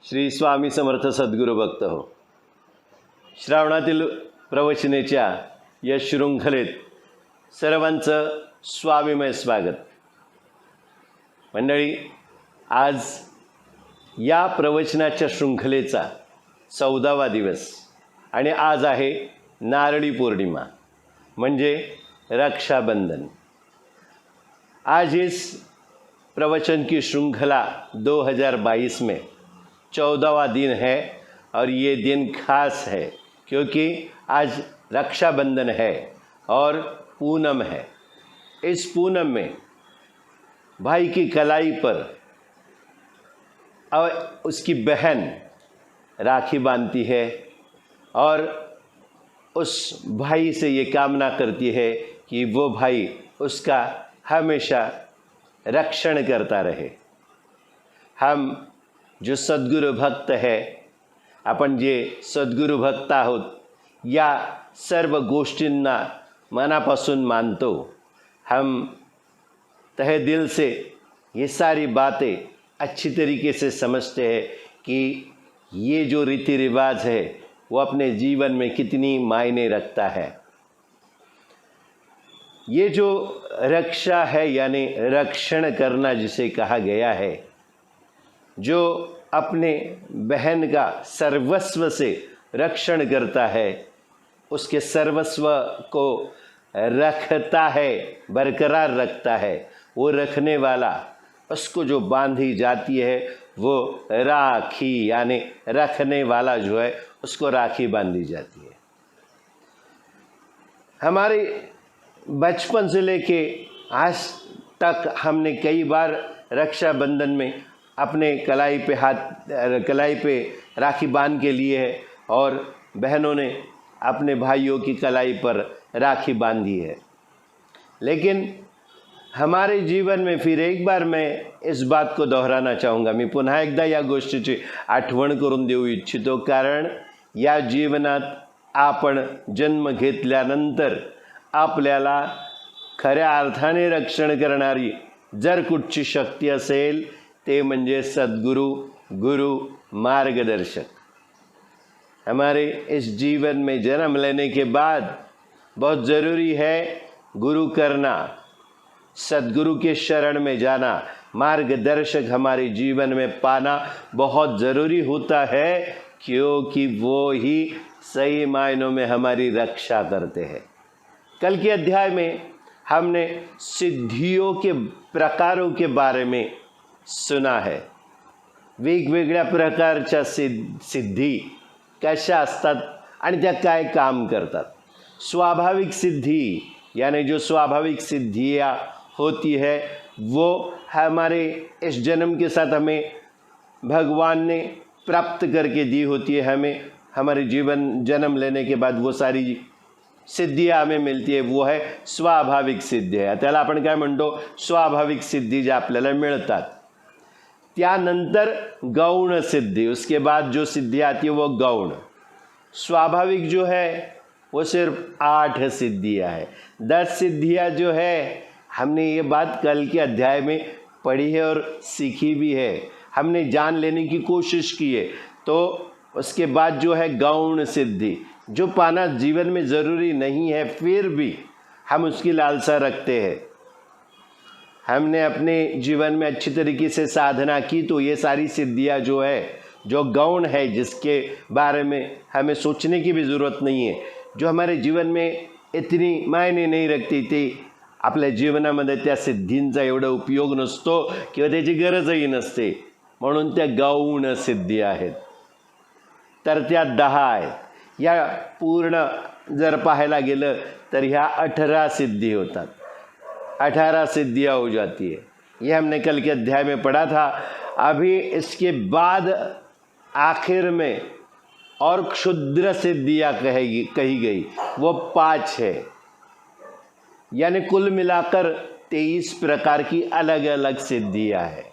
श्री स्वामी समर्थ सद्गुरू भक्त हो. श्रावणातील प्रवचनेच्या या शृंखलेत सर्वांचं स्वामीमय स्वागत. मंडळी, आज या प्रवचनाच्या शृंखलेचा 14वा दिवस आणि आज आहे नारळी पौर्णिमा म्हणजे रक्षाबंधन. आज इस प्रवचन की श्रृंखला 2022 में 14वां दिन है और ये दिन खास है क्योंकि आज रक्षाबंधन है और पूनम है. इस पूनम में भाई की कलाई पर और उसकी बहन राखी बांधती है और उस भाई से ये कामना करती है कि वो भाई उसका हमेशा रक्षण करता रहे. हम जो सद्गुरु भक्त है, आपण जे सद्गुरु भक्त आहोत, या सर्व गोष्टींना मनापासून मानतो. हम तहे दिल से ये सारी बातें अच्छी तरीके से समझते हैं कि ये जो रीति रिवाज है वो अपने जीवन में कितनी मायने रखता है. ये जो रक्षा है यानी रक्षण करना जिसे कहा गया है, जो अपने बहन का सर्वस्व से रक्षण करता है, उसके सर्वस्व को रखता है, बरकरार रखता है, वो रखने वाला, उसको जो बांधी जाती है वो राखी यानी रखने वाला जो है उसको राखी बांधी जाती है. हमारे बचपन से लेके आज तक हमने कई बार रक्षाबंधन में अपने कलाई पे राखी बांध के लिए है और बहनों ने अपने भाइयों की कलाई पर राखी बांधी है. लेकिन हमारे जीवन में फिर एक बार मैं इस बात को दोहराना चाहूँगा. मी पुन्हा एकदा या गोष्टीची आठवण करून देऊ इच्छितो, कारण या जीवनात आपण जन्म घेतल्यानंतर आपल्याला खऱ्या अर्थाने रक्षण करणारी जर कुठची शक्ती असेल ते म्हणजे सद्गुरु, गुरु, मार्गदर्शक. हमारे इस जीवन में जन्म लेने के बाद बहुत ज़रूरी है गुरु करना, सद्गुरु के शरण में जाना, मार्गदर्शक हमारे जीवन में पाना बहुत ज़रूरी होता है, क्योंकि वो ही सही मायनों में हमारी रक्षा करते हैं. कल के अध्याय में हमने सिद्धियों के प्रकारों के बारे में सुना है. वेगवेगळ्या प्रकारच्या सिद्धी कशा असतात आणि त्या काय काम करतात. स्वाभाविक सिद्धि यानी जो स्वाभाविक सिद्धियाँ होती है वो हमारे इस जन्म के साथ हमें भगवान ने प्राप्त करके दी होती है. हमें हमारे जीवन जन्म लेने के बाद वो सारी सिद्धियाँ हमें मिलती है, वो है स्वाभाविक सिद्धी है. त्याला आपण काय म्हणतो, स्वाभाविक सिद्धी ज्या आपल्याला मिळतात. त्यानंतर गौण सिद्धि, उसके बाद जो सिद्धि आती है वो गौण. स्वाभाविक जो है वो सिर्फ 8 सिद्धियाँ है. 10 सिद्धियाँ जो है हमने ये बात कल के अध्याय में पढ़ी है और सीखी भी है, हमने जान लेने की कोशिश की है. तो उसके बाद जो है गौण सिद्धि, जो पाना जीवन में ज़रूरी नहीं है फिर भी हम उसकी लालसा रखते हैं. हमने अपने जीवन में अच्छी तरीके से साधना की तो ये सारी सिद्धियाँ जो है, जो गौण है, जिसके बारे में हमें सोचने की भी ज़रूरत नहीं है, जो हमारे जीवन में इतनी मायने नहीं रखती, ती आपल्या जीवनामध्ये त्या सिद्धींचा एवढा उपयोग नसतो किंवा त्याची गरजही नसते, म्हणून त्या गौण सिद्धी आहेत. तर त्या 10 आहेत. या पूर्ण जर पाहायला गेलं तर ह्या 18 सिद्धि होतात. 18 सिद्धियाँ हो जाती है. ये हमने कल के अध्याय में पढ़ा था. अभी इसके बाद आखिर में और क्षुद्र सिद्धियाँ कही गई, वो 5 है. यानी कुल मिलाकर 23 प्रकार की अलग अलग सिद्धियाँ हैं.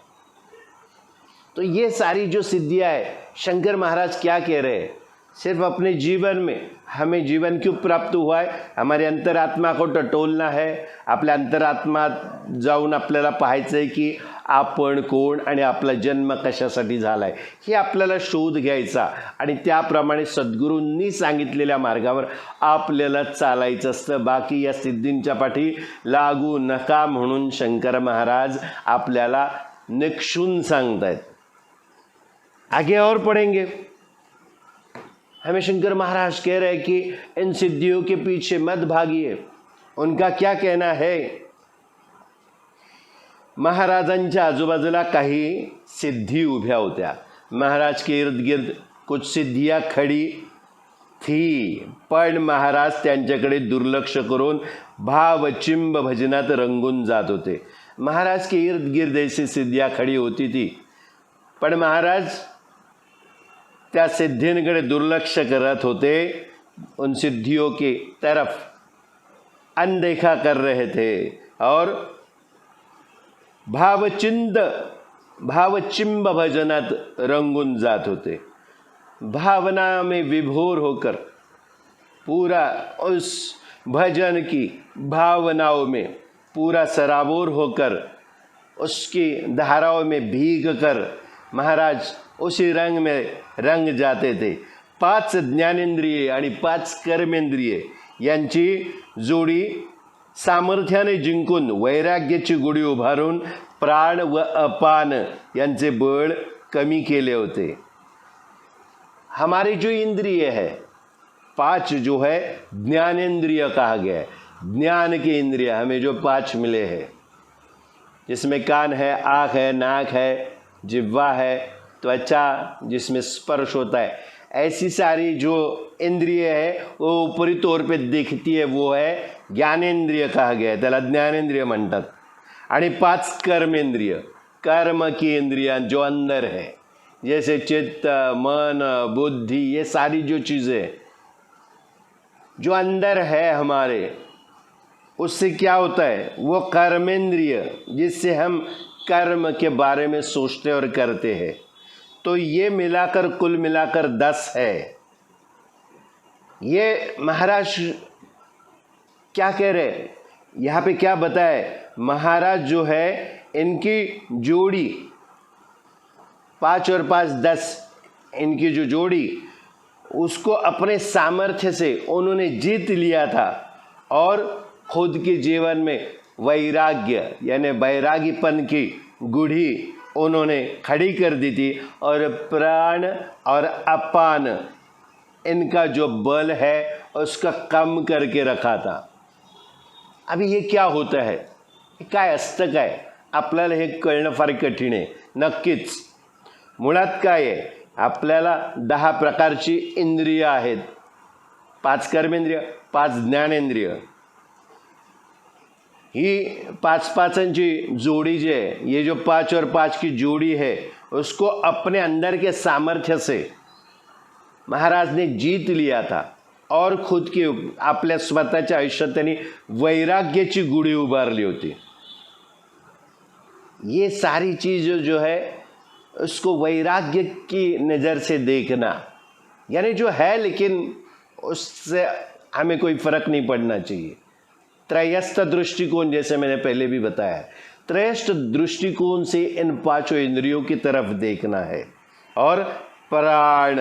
तो ये सारी जो सिद्धियाँ है, शंकर महाराज क्या कह रहे हैं, सिर्फ अपने जीवन में हमें जीवन क्यों प्राप्त हुआ है, हमारे अंतरात्मा को टटोलना है. आपल्या अंतरात्मा जाऊन आपल्याला पाहायचं आहे की आपण कोण आणि आपला जन्म कशासाठी झाला आहे हे आपल्याला शोध घ्यायचा आणि त्याप्रमाणे सद्गुरूंनी सांगितलेल्या मार्गावर आपल्याला चालायचं असतं. बाकी या सिद्धींच्या पाठी लागू नका म्हणून शंकर महाराज आपल्याला निक्षून सांगतायत. आगे और पढ़ेंगे. हमें शंकर महाराज कह रहे हैं कि इन सिद्धियों के पीछे मत भागिए. उनका क्या कहना है. महाराजांच्या आजूबाजूला काही सिद्धी उभ्या होत्या. महाराज के इर्द गिर्द कुछ सिद्धियां खड़ी थी, पण महाराज त्यांच्याकडे दुर्लक्ष करून भावचिंब भजनात रंगून जात होते. महाराज के इर्द गिर्द ऐसी सिद्धियां खड़ी होती थी, पण महाराज त्या सिद्धियोंकडे दुर्लक्ष करत होते. उन सिद्धियों की तरफ अनदेखा कर रहे थे और भावचिंब भजनात रंगून जात होते. भावना में विभोर होकर पूरा उस भजन की भावनाओं में पूरा सराबोर होकर उसकी धाराओं में भीग कर महाराज उसी रंग में रंग जाते थे. 5 ज्ञानेंद्रिये आणि 5 कर्मेंद्रिये यांची जोडी सामर्थ्याने जिंकून वैराग्याची गुढी उभारून प्राण व अपान यांचे बळ कमी केले होते. हमारी जो इंद्रिय है 5 जो है ज्ञानेंद्रिय कहा गया है. ज्ञान के इंद्रिय हमें जो 5 मिले हैं, जिसमें कान है, आँख है, नाक है, जिह्वा है, त्वचा जिसमें स्पर्श होता है, ऐसी सारी जो इंद्रिय है वो ऊपरी तौर पे दिखती है, वो है ज्ञानेंद्रिय कहा गया है. त्याला ज्ञानेंद्रिय म्हणतात. आणि 5 कर्मेंद्रिय, कर्म की इंद्रियां जो अंदर है, जैसे चित्त, मन, बुद्धि, ये सारी जो चीज़ें जो अंदर है हमारे, उससे क्या होता है, वो कर्मेंद्रिय जिससे हम कर्म के बारे में सोचते और करते हैं. तो ये मिलाकर कुल मिलाकर 10 है. ये महाराज क्या कह रहे हैं यहाँ पे, क्या बताए महाराज जो है इनकी जोड़ी 5 और 5 10, इनकी जो जोड़ी उसको अपने सामर्थ्य से उन्होंने जीत लिया था और खुद के जीवन में वैराग्य यानी वैरागीपन की गुढ़ी उन्होंने खड़ी कर दी थी और प्राण और अपान इनका जो बल है उसका कम करके रखा था. अभी ये क्या होता है, काय असतं काय, आपल्याला हे कळणं फार कठीण आहे. नक्कीच मुळात काय आहे, आपल्याला 10 प्रकारची इंद्रिय आहेत. 5 कर्मेंद्रिय, 5 ज्ञानेंद्रिय. ही 5-5 जोड़ी जो है, ये जो 5 और 5 की जोड़ी है, उसको अपने अंदर के सामर्थ्य से महाराज ने जीत लिया था और खुद की आपल्या स्वतःच्या आयुष्यात त्यांनी वैराग्याची गुढी उभारली होती. ये सारी चीज़ जो है उसको वैराग्य की नज़र से देखना, यानी जो है लेकिन उससे हमें कोई फर्क नहीं पड़ना चाहिए. त्रयस्थ दृष्टिकोण, जैसे मैंने पहले भी बताया, त्रयस्थ दृष्टिकोण से इन 5 इंद्रियों की तरफ देखना है. और प्राण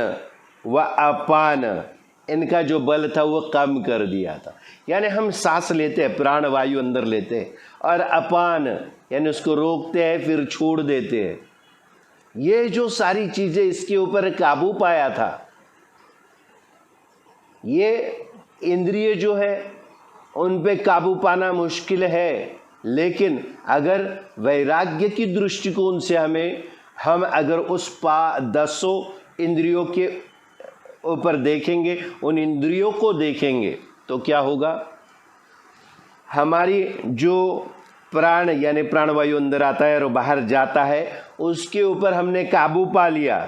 व अपान इनका जो बल था वो कम कर दिया था. यानी हम सांस लेते हैं, प्राण वायु अंदर लेते हैं, और अपान यानी उसको रोकते हैं फिर छोड़ देते हैं. ये जो सारी चीज़ें इसके ऊपर काबू पाया था, ये इंद्रिय जो है उन पे काबू पाना मुश्किल है. लेकिन अगर वैराग्य की दृष्टिकोण से हम अगर उस 10 इंद्रियों के ऊपर देखेंगे, उन इंद्रियों को देखेंगे, तो क्या होगा, हमारी जो प्राण यानी प्राणवायु अंदर आता है और बाहर जाता है, उसके ऊपर हमने काबू पा लिया.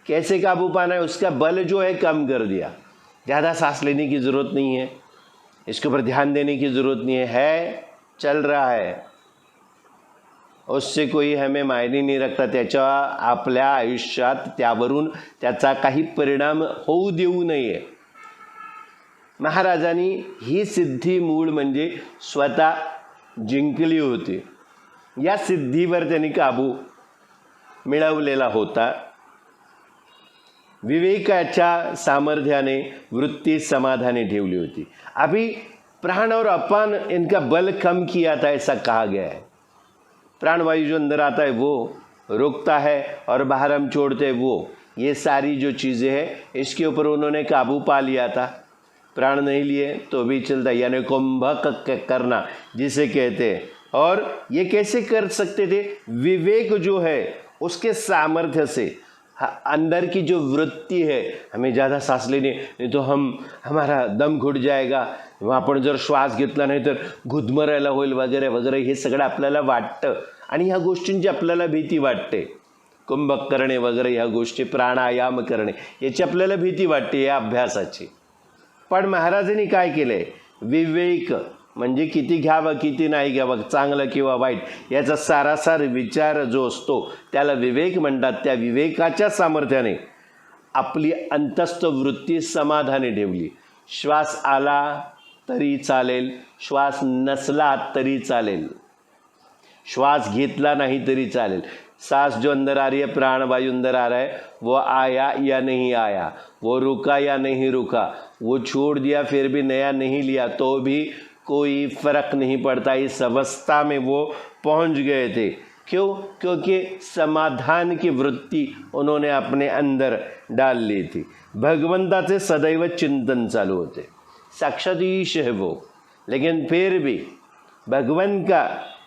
कैसे काबू पाना है, उसका बल जो है कम कर दिया. ज़्यादा सांस लेने की ज़रूरत नहीं है, इसके ऊपर ध्यान देने की ज़रूरत नहीं है, चल रहा है, उससे कोई हमें मायने नहीं रखता. त्याच्या आपल्या आयुष्यात त्यावरून त्याचा काही परिणाम होऊ देऊ नये. महाराजांनी ही सिद्धी मूळ म्हणजे स्वतः जिंकली होती. या सिद्धीवर त्यांनी काबू मिळवलेला होता. विवेकाच्या सामर्थ्याने वृत्ती समाधानी ठेवली होती. अभी प्राण और अपान इनका बल कम किया था, ऐसा कहा गया है. प्राणवायु जो अंदर आता है वो रोकता है और बाहर हम छोड़ते हैं वो, ये सारी जो चीज़ें हैं इसके ऊपर उन्होंने काबू पा लिया था. प्राण नहीं लिए तो भी चलता, यानी कुंभक करना जिसे कहते हैं. और ये कैसे कर सकते थे? विवेक जो है उसके सामर्थ्य से. अंदर की जो वृत्ती है, हमें ज़्यादा सांस लेने नहीं तो हमारा दम घुट जाएगा, आपण जर श्वास घेतला नाही तर गुदमरायला होईल वगैरे वगैरे, हे सगळं आपल्याला वाटतं आणि ह्या गोष्टींची आपल्याला भीती वाटते. कुंभक करणे वगैरे ह्या गोष्टी, प्राणायाम करणे याची आपल्याला भीती वाटते या अभ्यासाची. पण महाराजांनी काय केलंय? विवेक म्हणजे किती घ्यावं किती नाही घ्यावं, चांगलं किंवा वाईट याचा सारासार विचार जो असतो त्याला विवेक म्हणतात. त्या विवेकाच्या सामर्थ्याने आपली अंतस्थ वृत्ती समाधानी ठेवली. श्वास आला तरी चालेल, श्वास नसला तरी चालेल, श्वास घेतला नहीं तरी चालेल. सांस जो अंदर आ रही है, प्राण वायु अंदर आ रहा है, वो आया या नहीं आया, वो रुका या नहीं रुका, वो छोड़ दिया फिर भी नया नहीं लिया तो भी कोई फर्क नहीं पड़ता. इस अवस्था में वो पहुंच गए थे. क्यों? क्योंकि समाधान की वृत्ति उन्होंने अपने अंदर डाल ली थी. भगवंताचे सदैव चिंतन चालू होते. साक्षात ईश है वो, लेकिन फिर भी भगवान का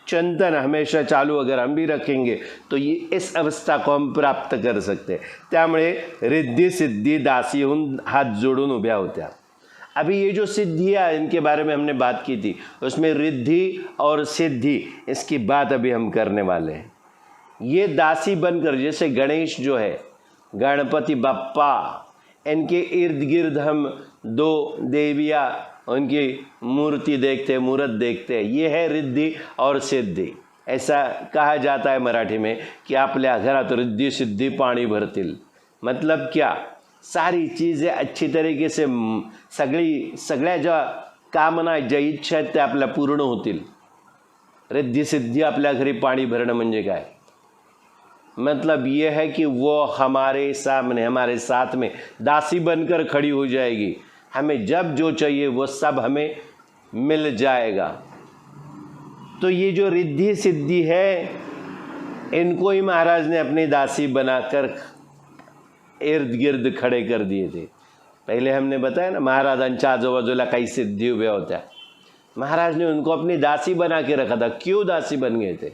चिंतन हमेशा चालू अगर हम भी रखेंगे तो ये इस अवस्था को हम प्राप्त कर सकते हैं. त्यामुळे रिद्धी सिद्धी दासी होऊन हात जोडून उभ्या होत्या. अभी ये जो सिद्धियाँ इनके बारे में हमने बात की थी, उसमें रिद्धि और सिद्धि इसकी बात अभी हम करने वाले हैं. ये दासी बनकर, जैसे गणेश जो है, गणपति बप्पा, इनके इर्द गिर्द हम दो देवियाँ उनकी मूर्ति देखते हैं, मूर्त देखते हैं. ये है रिद्धि और सिद्धि. ऐसा कहा जाता है मराठी में की आपल्या घरात रिद्धी सिद्धी पाणी भरतील. मतलब क्या? सारी चीज़ें अच्छी तरीके से सगळ्या ज्या कामना ज्या इच्छा आहेत त्या आपल्या पूर्ण होतील. रिद्धी सिद्धी आपल्या घरी पाणी भरणं म्हणजे काय? मतलब ये है कि वो हमारे सामने, हमारे साथ में दासी बनकर खड़ी हो जाएगी. हमें जब जो चाहिए वो सब हमें मिल जाएगा. तो ये जो रिद्धि सिद्धि है, इनको ही महाराज ने अपनी दासी बनाकर इर्द गिर्द खड़े कर दिए थे. पहले हमने बताया ना, महाराजांच्या आजूबाजूला काही सिद्धी उभ्या होत्या. महाराज ने उनको अपनी दासी बना के रखा था. क्यों दासी बन गए थे?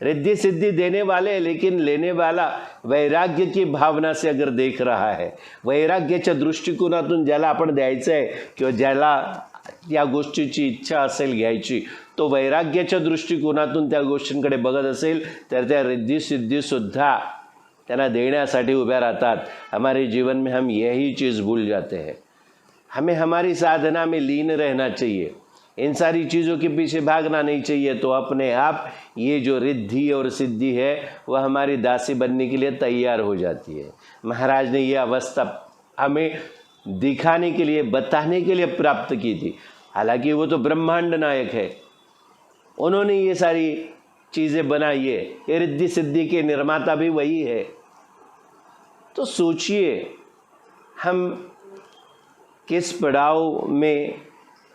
रिद्धि सिद्धि देने वाले, लेकिन लेने वाला वैराग्य की भावना से अगर देख रहा है, वैराग्याच्या दृष्टिकोनातून ज्याला आपण द्यायचं आहे किंवा ज्याला या गोष्टीची इच्छा असेल घ्यायची, तो वैराग्याच्या दृष्टिकोनातून त्या गोष्टींकडे बघत असेल तर त्या रिद्धी सिद्धीसुद्धा त्यांना देण्यासाठी उभ्या रहतात. हमारे जीवन में हम यही चीज़ भूल जाते हैं. हमें हमारी साधना में लीन रहना चाहिए, इन सारी चीज़ों के पीछे भागना नहीं चाहिए. तो अपने आप ये जो रिद्धि और सिद्धि है वह हमारी दासी बनने के लिए तैयार हो जाती है. महाराज ने ये अवस्था हमें दिखाने के लिए, बताने के लिए प्राप्त की थी. हालांकि वो तो ब्रह्मांड नायक है, उन्होंने ये सारी चीज़ें बनाई है. ये रिद्धि सिद्धि के निर्माता भी वही है. तो सोचिए हम किस पडाव में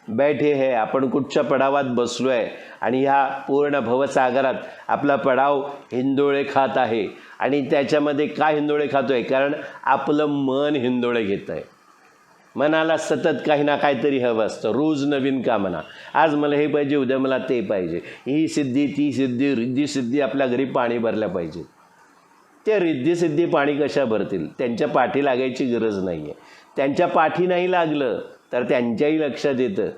बैठे हैं, आपण कुठच्या पडावात बसलो आहे आणि ह्या पूर्ण भवसागरात आपला पडाव हिंदोळे खात आहे. आणि त्याच्यामध्ये का हिंदोळे खातोय? कारण आपलं मन हिंदोळे घेत आहे. मनाला सतत काही ना काहीतरी हवं असतं, रोज नवीन कामना. आज मला हे पाहिजे, उद्या मला ते पाहिजे, ही सिद्धी ती सिद्धी, रिद्धी सिद्धी आपल्या घरी पाणी भरल्या पाहिजे. ते रिद्धी सिद्धी पाणी कशा भरतील? त्यांच्या पाठी लागायची गरज नाही आहे. त्यांच्या पाठी नाही लागलं तर त्यांच्याही लक्षात येतं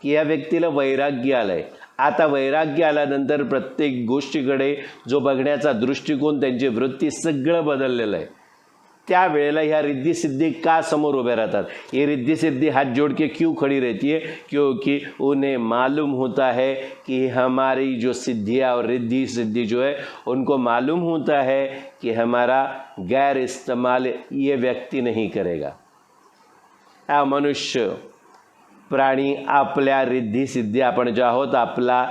की या व्यक्तीला वैराग्य आलं आहे. आता वैराग्य आल्यानंतर प्रत्येक गोष्टीकडे जो बघण्याचा दृष्टिकोन, त्यांची वृत्ती सगळं बदललेलं आहे. त्यावेळेला ह्या रिद्धि सिद्धि का समोर उभे रहतात? ये रिद्धि सिद्धि हाथ जोड़ के क्यों खड़ी रहती है? क्योंकि उन्हें मालूम होता है कि हमारी जो सिद्धियाँ और रिद्धि सिद्धि जो है उनको मालूम होता है कि हमारा गैर इस्तेमाल ये व्यक्ति नहीं करेगा. हा मनुष्य प्राणी आपल्या रिद्धि सिद्धि आपण जो आहोत, आपला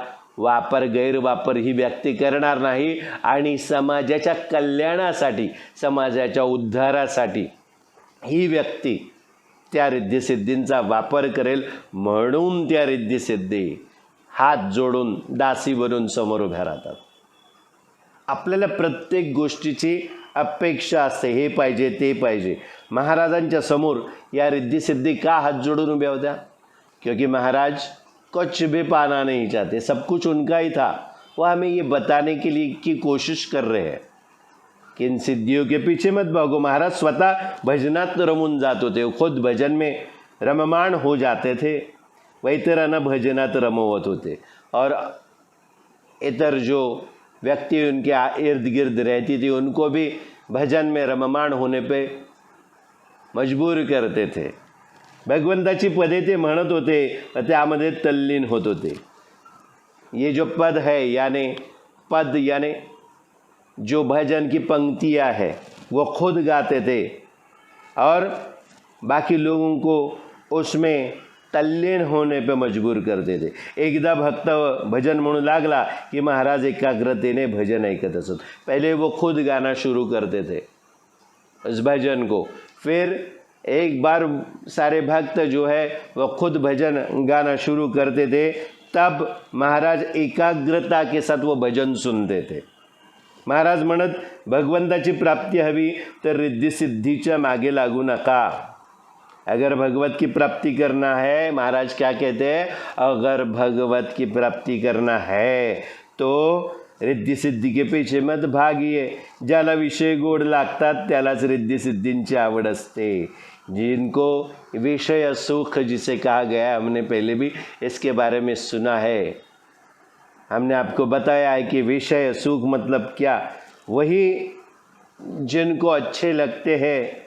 वापर गैरवापर ही व्यक्ती करणार नाही आणि समाजाच्या कल्याणासाठी, समाजाच्या उद्धारासाठी ही व्यक्ती त्या रिद्धिसिद्धींचा वापर करेल. म्हणून त्या रिद्धिसिद्धी हात जोडून दासी बनून समोर उभ्या राहतात. आपल्याला प्रत्येक गोष्टीची अपेक्षा असते, हे पाहिजे ते पाहिजे. महाराजांच्या समोर या रिद्धिसिद्धि का हाथ जोड़ून उभ्या होत्या? क्योंकि महाराज कुछ भी पाना नहीं चाहते, सब कुछ उनका ही था. वो हमें ये बताने के लिए की कोशिश कर रहे हैं कि इन सिद्धियों के पीछे मत भागो. महाराज स्वतः भजनात रमून जात होते, खुद भजन में रममाण हो जाते थे, वही तरह भजनात रमवत होते और इतर जो व्यक्ति उनके इर्द गिर्द रहती थी उनको भी भजन में रममाण होने पे मजबूर करते थे. भगवंताची पदे ते म्हणत होते, त्यामध्ये तल्लीन होत होते. ये जो पद है यानी जो भजन की पंक्तियाँ है वो खुद गाते थे और बाकी लोगों को उसमें तल्लीन होने पे मजबूर करते थे. एकदा भक्त भजन म्हणू लागला कि महाराज एकाग्रतेने भजन ऐकत असत. पहले वो खुद गाना शुरू करते थे उस भजन को, फिर एक बार सारे भक्त जो है वो खुद भजन गाना शुरू करते थे, तब महाराज एकाग्रता के साथ वो भजन सुनते थे. महाराज म्हणत, भगवंताची प्राप्ती हवी तर रिद्धिसिद्धीच्या मागे लागू नका. अगर भगवत की प्राप्ति करना है, महाराज क्या कहते हैं, अगर भगवत की प्राप्ति करना है तो रिद्धी सिद्धी के पीछे मत भागिए. ज्याला विषय गोड लागतात त्यालाच रिद्धी सिद्धींची आवड असते. जिनको विषय सुख जिसे कहा गया, हमने पहले भी इसके बारे में सुना है. हमने आपको बताया है कि विषय सुख मतलब क्या, वही जिनको अच्छे लगते हैं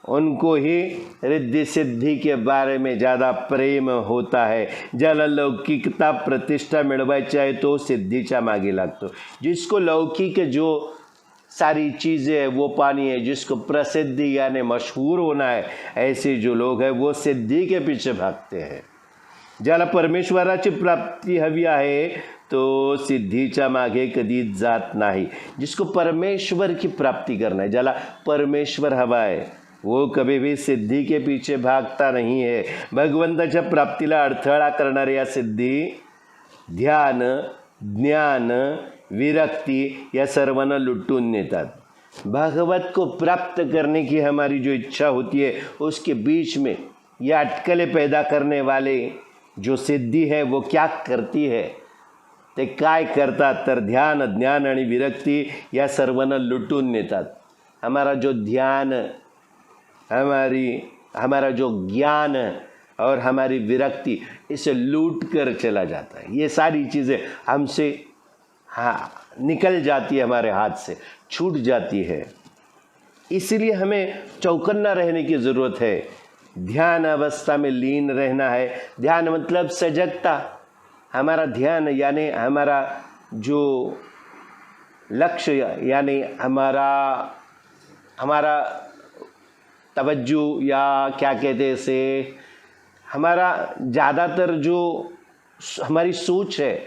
उनको ही रिद्धि सिद्धि के बारे में ज़्यादा प्रेम होता है. ज्याला लौकिकता प्रतिष्ठा मिळवायची आहे तो सिद्धीच्या मागे लागतो. जिसको लौकिक जो सारी चीज़ें है वो पानी है, जिसको प्रसिद्धि यानी मशहूर होना है, ऐसे जो लोग हैं वो सिद्धि के पीछे भागते हैं. ज्याला परमेश्वराची प्राप्ती हवी आहे तो सिद्धीच्या मागे कधीच जात नाही. जिसको परमेश्वर की प्राप्ति करना है, ज्याला परमेश्वर हवा है, वो कभी भी सिद्धि के पीछे भागता नहीं है. भगवंताच्या प्राप्तीला अडथळा करणारे या सिद्धि ध्यान, ज्ञान, विरक्ति या सर्वांना लुटून नेतात. भगवत को प्राप्त करने की हमारी जो इच्छा होती है उसके बीच में ये अटकलें पैदा करने वाले जो सिद्धि है वो क्या करती है, ते काय करतात तर ध्यान, ज्ञान आणि विरक्ति या सर्वांना लुटून नेतात. हमारा जो ध्यान, हमारा जो ज्ञान और हमारी विरक्ति इसे लूट कर चला जाता है. ये सारी चीज़ें हमसे निकल जाती है, हमारे हाथ से छूट जाती है. इसलिए हमें चौकन्ना रहने की ज़रूरत है. ध्यान अवस्था में लीन रहना है. ध्यान मतलब सजगता. हमारा ध्यान यानी हमारा जो लक्ष्य यानी हमारा तवज्जो या क्या कहते हैं इसे, हमारा ज़्यादातर जो हमारी सोच है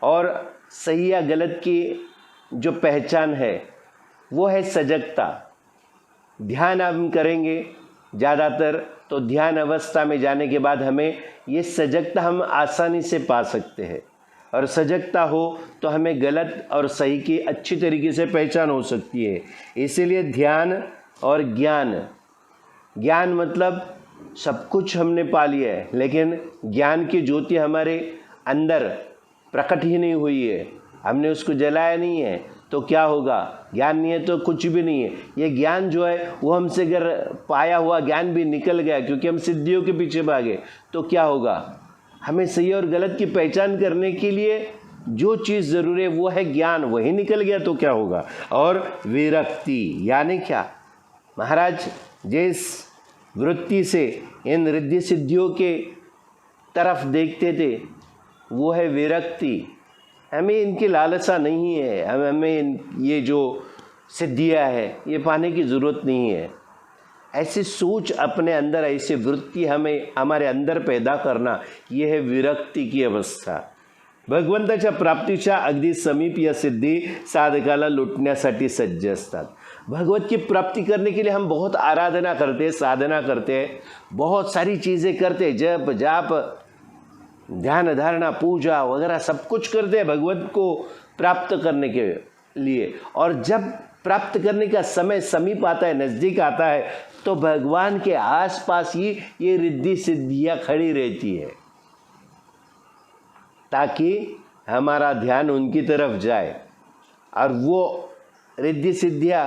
और सही या गलत की जो पहचान है वो है सजगता. ध्यान हम करेंगे ज़्यादातर तो ध्यान अवस्था में जाने के बाद हमें ये सजगता हम आसानी से पा सकते हैं. और सजगता हो तो हमें गलत और सही की अच्छी तरीके से पहचान हो सकती है. इसीलिए ध्यान और ज्ञान मतलब सब कुछ हमने पा लिया है, लेकिन ज्ञान की ज्योति हमारे अंदर प्रकट ही नहीं हुई है, हमने उसको जलाया नहीं है. तो क्या होगा, ज्ञान नहीं है तो कुछ भी नहीं है. ये ज्ञान जो है वो हमसे अगर पाया हुआ ज्ञान भी निकल गया क्योंकि हम सिद्धियों के पीछे भागे, तो क्या होगा, हमें सही और गलत की पहचान करने के लिए जो चीज़ ज़रूरी है वो है ज्ञान, वही निकल गया तो क्या होगा. और विरक्ति यानी क्या, महाराज जिस वृत्ति से इन रिद्धि सिद्धियों के तरफ देखते थे वो है विरक्ति. हमें इनकी लालसा नहीं है, हमें ये जो सिद्धियाँ है ये पाने की ज़रूरत नहीं है. ऐसी सोच अपने अंदर, ऐसी वृत्ति हमें हमारे अंदर पैदा करना, ये है विरक्ति की अवस्था. भगवंताच्या प्राप्तीच्या अगदी समीप या सिद्धी साधकाला लुटण्यासाठी सज्ज असतात। भगवत की प्राप्ति करने के लिए हम बहुत आराधना करते, साधना करते, बहुत सारी चीज़ें करते, जप जाप ध्यान धारणा पूजा वगैरह सब कुछ करते हैं भगवत को प्राप्त करने के लिए। और जब प्राप्त करने का समय समीप आता है, नज़दीक आता है, तो भगवान के आसपास ही ये रिद्धि सिद्धियाँ खड़ी रहती है ताकि हमारा ध्यान उनकी तरफ जाए और वो रिद्धि सिद्धियाँ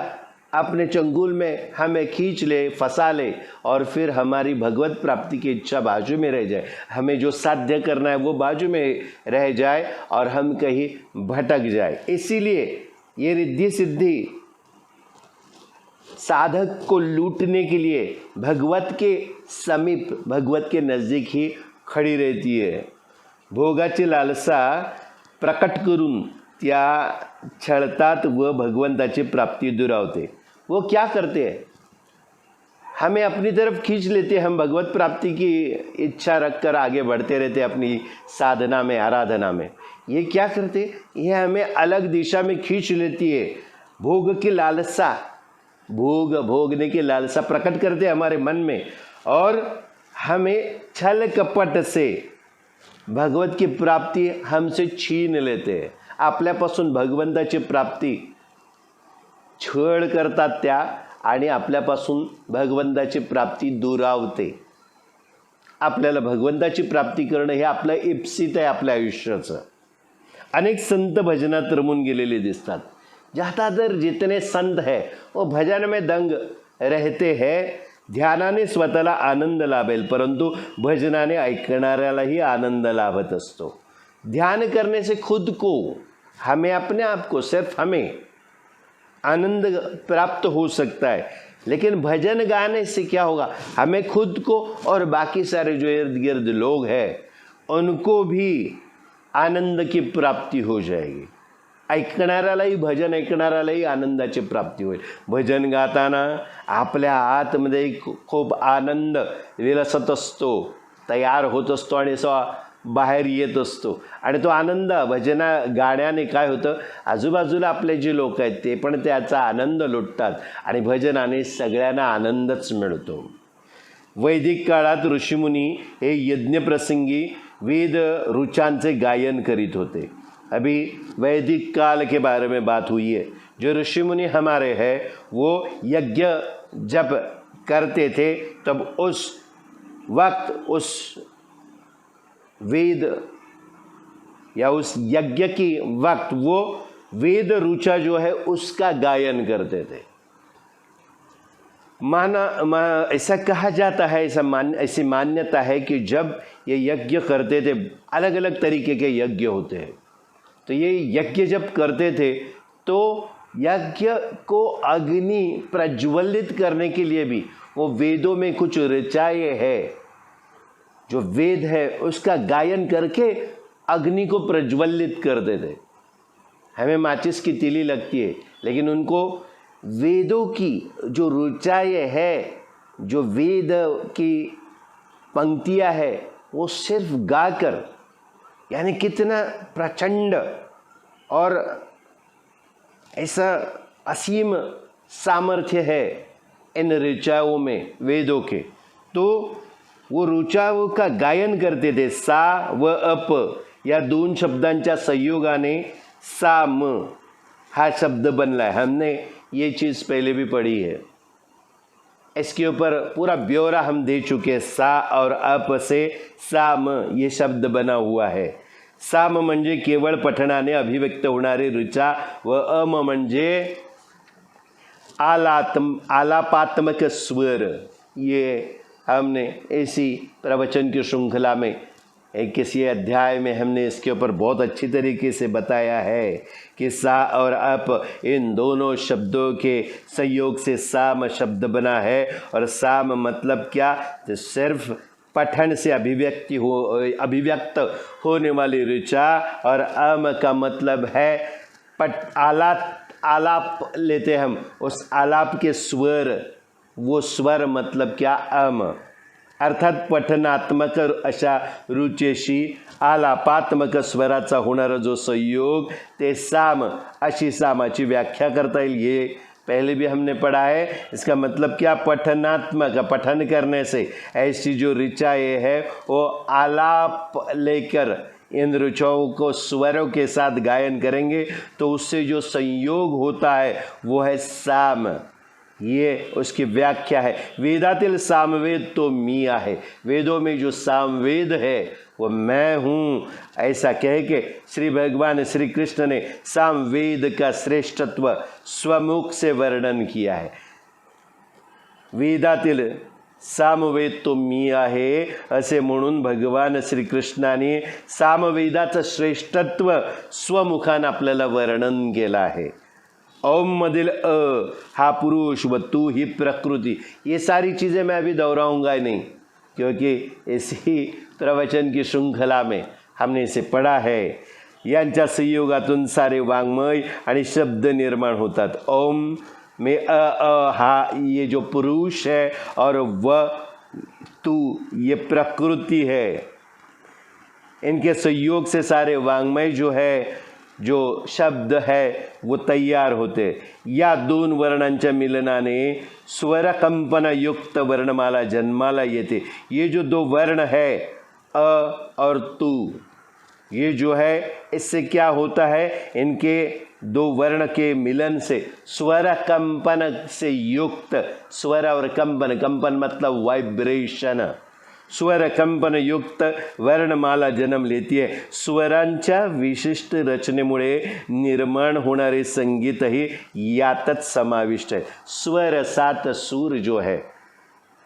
अपने चंगुल में हमें खींच ले, फंसा ले और फिर हमारी भगवत प्राप्ति की इच्छा बाजू में रह जाए। हमें जो साध्य करना है वो बाजू में रह जाए और हम कहीं भटक जाए। इसीलिए ये रिद्धि सिद्धि साधक को लूटने के लिए भगवत के समीप, भगवत के नज़दीक ही खड़ी रहती है। भोगाची लालसा प्रकट करून त्या छळतात व भगवंताची प्राप्ति दुरावते। वो क्या करते हैं, हमें अपनी तरफ खींच लेते, हम भगवत प्राप्ति की इच्छा रखकर आगे बढ़ते रहते अपनी साधना में, आराधना में। ये क्या करते, ये हमें अलग दिशा में खींच लेती है। भोग की लालसा, भोगने की लालसा प्रकट करते हमारे मन में और हमें छल कपट से भगवत की प्राप्ति हमसे छीन लेते हैं। आपल्यापासून भगवंताची प्राप्ति छळ करतात त्या आणि आपल्यापासून भगवंताची प्राप्ति दुरावते। आपल्याला भगवंताची प्राप्ति करणं हे आपलं इप्सित आहे आपल्या आयुष्याचं। अनेक संत भजनात रमून गेलेले दिसतात। ज़्यादातर जितने संत हैं वो भजन में दंग रहते हैं। ध्यानाने स्वतःला आनंद लाभेल, परंतु भजनाने ऐकणाऱ्यालाही आनंद लाभत असतो। ध्यान करने से खुद को, हमें अपने आप को, सिर्फ हमें आनंद प्राप्त हो सकता है, लेकिन भजन गाने से क्या होगा, हमें खुद को और बाकी सारे जो इर्द गिर्द लोग हैं उनको भी आनंद की प्राप्ति हो जाएगी। ऐकणाऱ्यालाही, भजन ऐकणाऱ्यालाही आनंदाची प्राप्ती होईल। भजन गाताना आपल्या आतमध्ये खूप आनंद विलसत असतो, तयार होत असतो आणि बाहेर येत असतो। आणि तो आनंद गाण्याने काय होतं, आजूबाजूला आपले जे लोक आहेत ते पण त्याचा आनंद लुटतात आणि भजनाने सगळ्यांना आनंदच मिळतो। वैदिक काळात ऋषिमुनी हे यज्ञप्रसंगी वेद ऋचांचे गायन करीत होते। अभी वैदिक काल के बारे में बात हुई है। जो ऋषिमुनि हमारे हैं वो यज्ञ जब करते थे तब उस वक्त उस वेद या उस यज्ञ की वक्त वो वेद ऋचा जो है उसका गायन करते थे। ऐसा कहा जाता है, ऐसी मान्यता है कि जब ये यज्ञ करते थे, अलग अलग तरीके के यज्ञ होते हैं, तो ये यज्ञ जब करते थे तो यज्ञ को अग्नि प्रज्वलित करने के लिए भी वो वेदों में कुछ ऋचाएँ है, जो वेद है उसका गायन करके अग्नि को प्रज्वलित करते थे। हमें माचिस की तीली लगती है, लेकिन उनको वेदों की जो ऋचाएँ है, जो वेद की पंक्तियाँ है, वो सिर्फ गाकर, यानी कितना प्रचंड और ऐसा असीम सामर्थ्य है इन ऋचाओं में वेदों के, तो वो ऋचाओं का गायन करते थे। सा व अप या दोन शब्दांच्या संयोगाने साम हा शब्द बनला है। हमने ये चीज़ पहले भी पढ़ी है, इसके ऊपर पूरा ब्यौरा हम दे चुके हैं। सा और अप से साम ये शब्द बना हुआ है। साम म्हणजे केवळ पठणाने अभिव्यक्त होणारे ऋचा व अम म्हणजे आलापात्मक स्वर। ये हमने इसी प्रवचन की श्रृंखला में किसी अध्याय में हमने इसके ऊपर बहुत अच्छी तरीके से बताया है कि सा और अप इन दोनों शब्दों के संयोग से साम शब्द बना है। और साम मतलब क्या, तो सिर्फ पठन से अभिव्यक्त होने वाली ऋचा, और अम का मतलब है आलाप लेते हम, उस आलाप के स्वर, वो स्वर मतलब क्या, अम। अर्थात पठनात्मक अशा रुचेशी आलापात्मक स्वराचा होणारा जो संयोग ते साम, अशी सामाची व्याख्या करता येईल। ये पहले भी हमने पढ़ा है। इसका मतलब क्या, पठनात्मक, पठन करने से ऐसी जो ऋचाएँ है वो आलाप लेकर इन ऋचाओं को स्वरों के साथ गायन करेंगे तो उससे जो संयोग होता है वो है साम। ये उसकी व्याख्या है। वेदातील सामवेद तो मी आहे, वेदों में जो सामवेद है वो मैं हूँ, ऐसा कह के श्री भगवान श्री कृष्ण ने सामवेद का श्रेष्ठत्व स्वमुख से वर्णन किया है। वेदातील सामवेद तो मी आहे असे म्हणून भगवान श्रीकृष्णाने सामवेदाचं श्रेष्ठत्व स्वमुखानं आपल्याला वर्णन केलं आहे। ओम मधील अ हा पुरुष व तू ही प्रकृति, ये सारी चीज़ें मैं अभी दोहराऊंगा नहीं, क्योंकि इसी प्रवचन की श्रृंखला में हमने इसे पढ़ा है। यांच्या संयोगातून सारे वाङ्मय आणि शब्द निर्माण होतात। ओम में अ हा ये जो पुरुष है और व तू ये प्रकृति है, इनके संयोग से सारे वाङ्मय जो है, जो शब्द है वो तैयार होते। या दोन वर्णांच्या मिलनाने स्वरकंपन युक्त वर्णमाला जन्माला येते। ये जो दो वर्ण है अ और तू, ये जो है इससे क्या होता है, इनके दो वर्ण के मिलन से स्वर कंपन से युक्त, स्वर और कंपन, कंपन मतलब वाइब्रेशन, स्वर कंपन युक्त वर्णमाला जन्म लेती है। स्वरांच्या विशिष्ट रचनेमुळे निर्माण होणारे संगीतही यातच समाविष्ट है। स्वर सात सूर जो है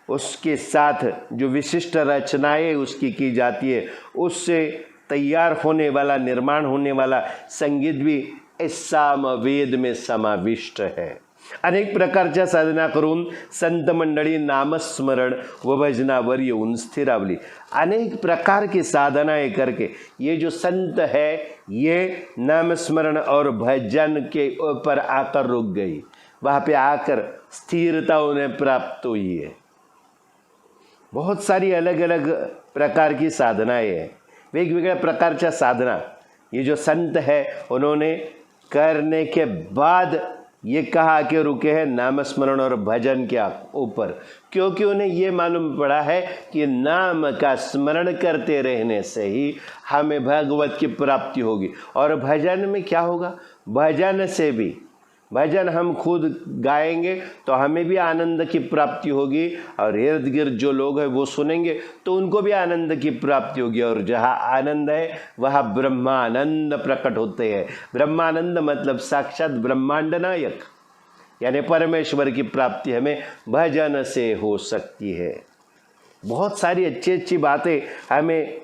उसके साथ जो विशिष्ट रचनाएं उसकी की जाती है, उससे तैयार होने वाला, निर्माण होने वाला संगीत भी इस सामवेद में समाविष्ट है। अनेक प्रकारच्या साधना करून संत मंडळी नामस्मरण व भजनावर येऊन स्थिरावली। अनेक प्रकार की साधनाएं करके ये जो संत है ये नामस्मरण और भजन के ऊपर आकर रुक गई, वहाँ पे आकर स्थिरता उन्हें प्राप्त हुई है। बहुत सारी अलग अलग प्रकार की साधनाएं हैं, वेगवेगळ्या प्रकारच्या साधना ये जो संत है उन्होंने करने के बाद ये कहा कि रुके हैं नामस्मरण और भजन के ऊपर, क्योंकि उन्हें ये मालूम पड़ा है कि नाम का स्मरण करते रहने से ही हमें भगवत की प्राप्ति होगी। और भजन में क्या होगा, भजन से भी, भजन हम खुद गाएंगे तो हमें भी आनंद की प्राप्ति होगी, और इर्द गिर्द जो लोग हैं वो सुनेंगे तो उनको भी आनंद की प्राप्ति होगी। और जहाँ आनंद है वहाँ ब्रह्मानंद प्रकट होते हैं। ब्रह्मानंद मतलब साक्षात ब्रह्मांड नायक, यानी परमेश्वर की प्राप्ति हमें भजन से हो सकती है। बहुत सारी अच्छी अच्छी बातें हमें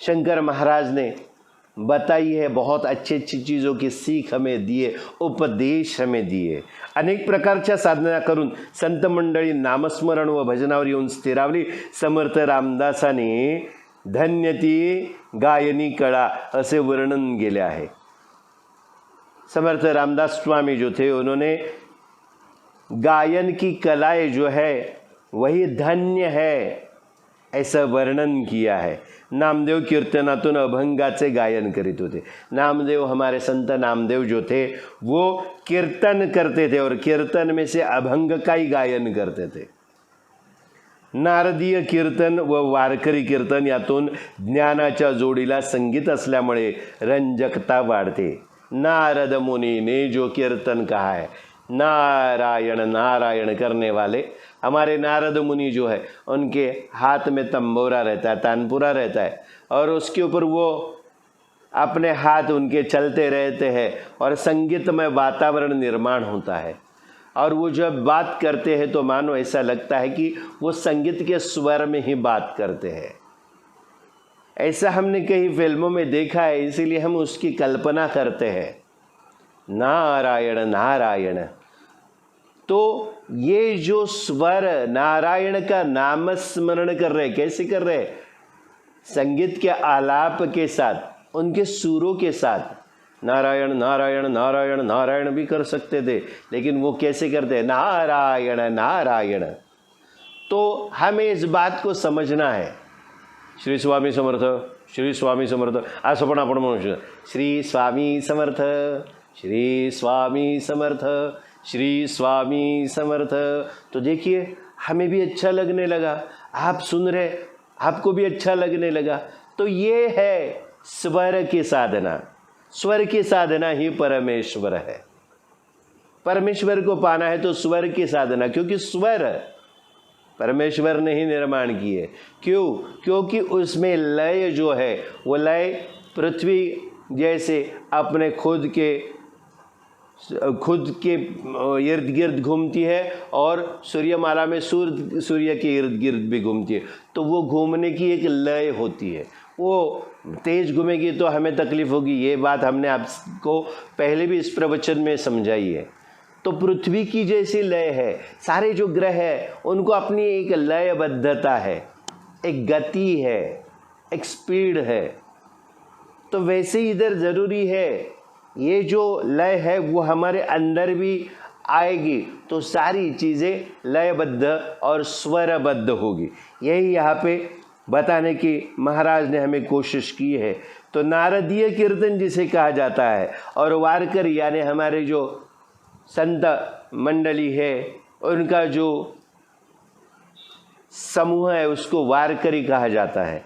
शंकर महाराज ने बताई है, बहुत अच्छी अच्छी चीज़ों की सीख हमें दिए, उपदेश हमें दिए। अनेक प्रकारच्या साधना करून संत मंडळी नामस्मरण व भजनावर येऊन स्थिरावली। समर्थ रामदासाने धन्य ती गायनी कला असे वर्णन केले आहे। समर्थ रामदास स्वामी जो थे उन्होंने गायन की कलाएं जो है वही धन्य है ऐसा वर्णन किया है। नामदेव कीर्तनातून अभंगाचे गायन करीत होते। नामदेव, हमारे संत नामदेव जो थे वो कीर्तन करते थे और कीर्तन में से अभंग का ही गायन करते थे। नारदीय कीर्तन व वारकरी कीर्तन यातून ज्ञानाच्या जोडीला संगीत असल्यामुळे रंजकता वाढते। नारद मुनि ने जो कीर्तन कहा है, नारायण नारायण करने वाले हमारे नारद मुनि जो है उनके हाथ में तंबोरा रहता है, तानपुरा रहता है, और उसके ऊपर वो अपने हाथ उनके चलते रहते हैं और संगीतमय वातावरण निर्माण होता है। और वो जब बात करते हैं तो मानो ऐसा लगता है कि वो संगीत के स्वर में ही बात करते हैं। ऐसा हमने कई फिल्मों में देखा है, इसीलिए हम उसकी कल्पना करते हैं, नारायण नारायण। तो ये जो स्वर नारायण का नाम स्मरण कर रहे, कैसे कर रहे, संगीत के आलाप के साथ, उनके सुरों के साथ। नारायण नारायण नारायण नारायण भी कर सकते थे, लेकिन वो कैसे करते हैं, नारायण नारायण। तो हमें इस बात को समझना है। श्री स्वामी समर्थ, श्री स्वामी समर्थ, असं पण आपण म्हणू शकतो, श्री स्वामी समर्थ, श्री स्वामी समर्थ, श्री स्वामी समर्थ। तो देखिए हमें भी अच्छा लगने लगा, आप सुन रहे, आपको भी अच्छा लगने लगा। तो ये है स्वर की साधना। स्वर की साधना ही परमेश्वर है। परमेश्वर को पाना है तो स्वर की साधना, क्योंकि स्वर परमेश्वर ने ही निर्माण किए। क्यों? क्योंकि उसमें लय जो है वो लय पृथ्वी जैसे अपने खुद के इर्द गिर्द घूमती है और सूर्यमाला में सूर्य के इर्द गिर्द भी घूमती है। तो वो घूमने की एक लय होती है। वो तेज घूमेगी तो हमें तकलीफ होगी, ये बात हमने आपको पहले भी इस प्रवचन में समझाई है। तो पृथ्वी की जैसी लय है, सारे जो ग्रह है उनको अपनी एक लयबद्धता है, एक गति है, एक स्पीड है। तो वैसे ही इधर ज़रूरी है ये जो लय है वो हमारे अंदर भी आएगी तो सारी चीज़ें लयबद्ध और स्वरबद्ध होगी। यही यहाँ पे बताने की महाराज ने हमें कोशिश की है। तो नारदीय कीर्तन जिसे कहा जाता है और वारकरी यानी हमारे जो संत मंडली है उनका जो समूह है उसको वारकरी कहा जाता है,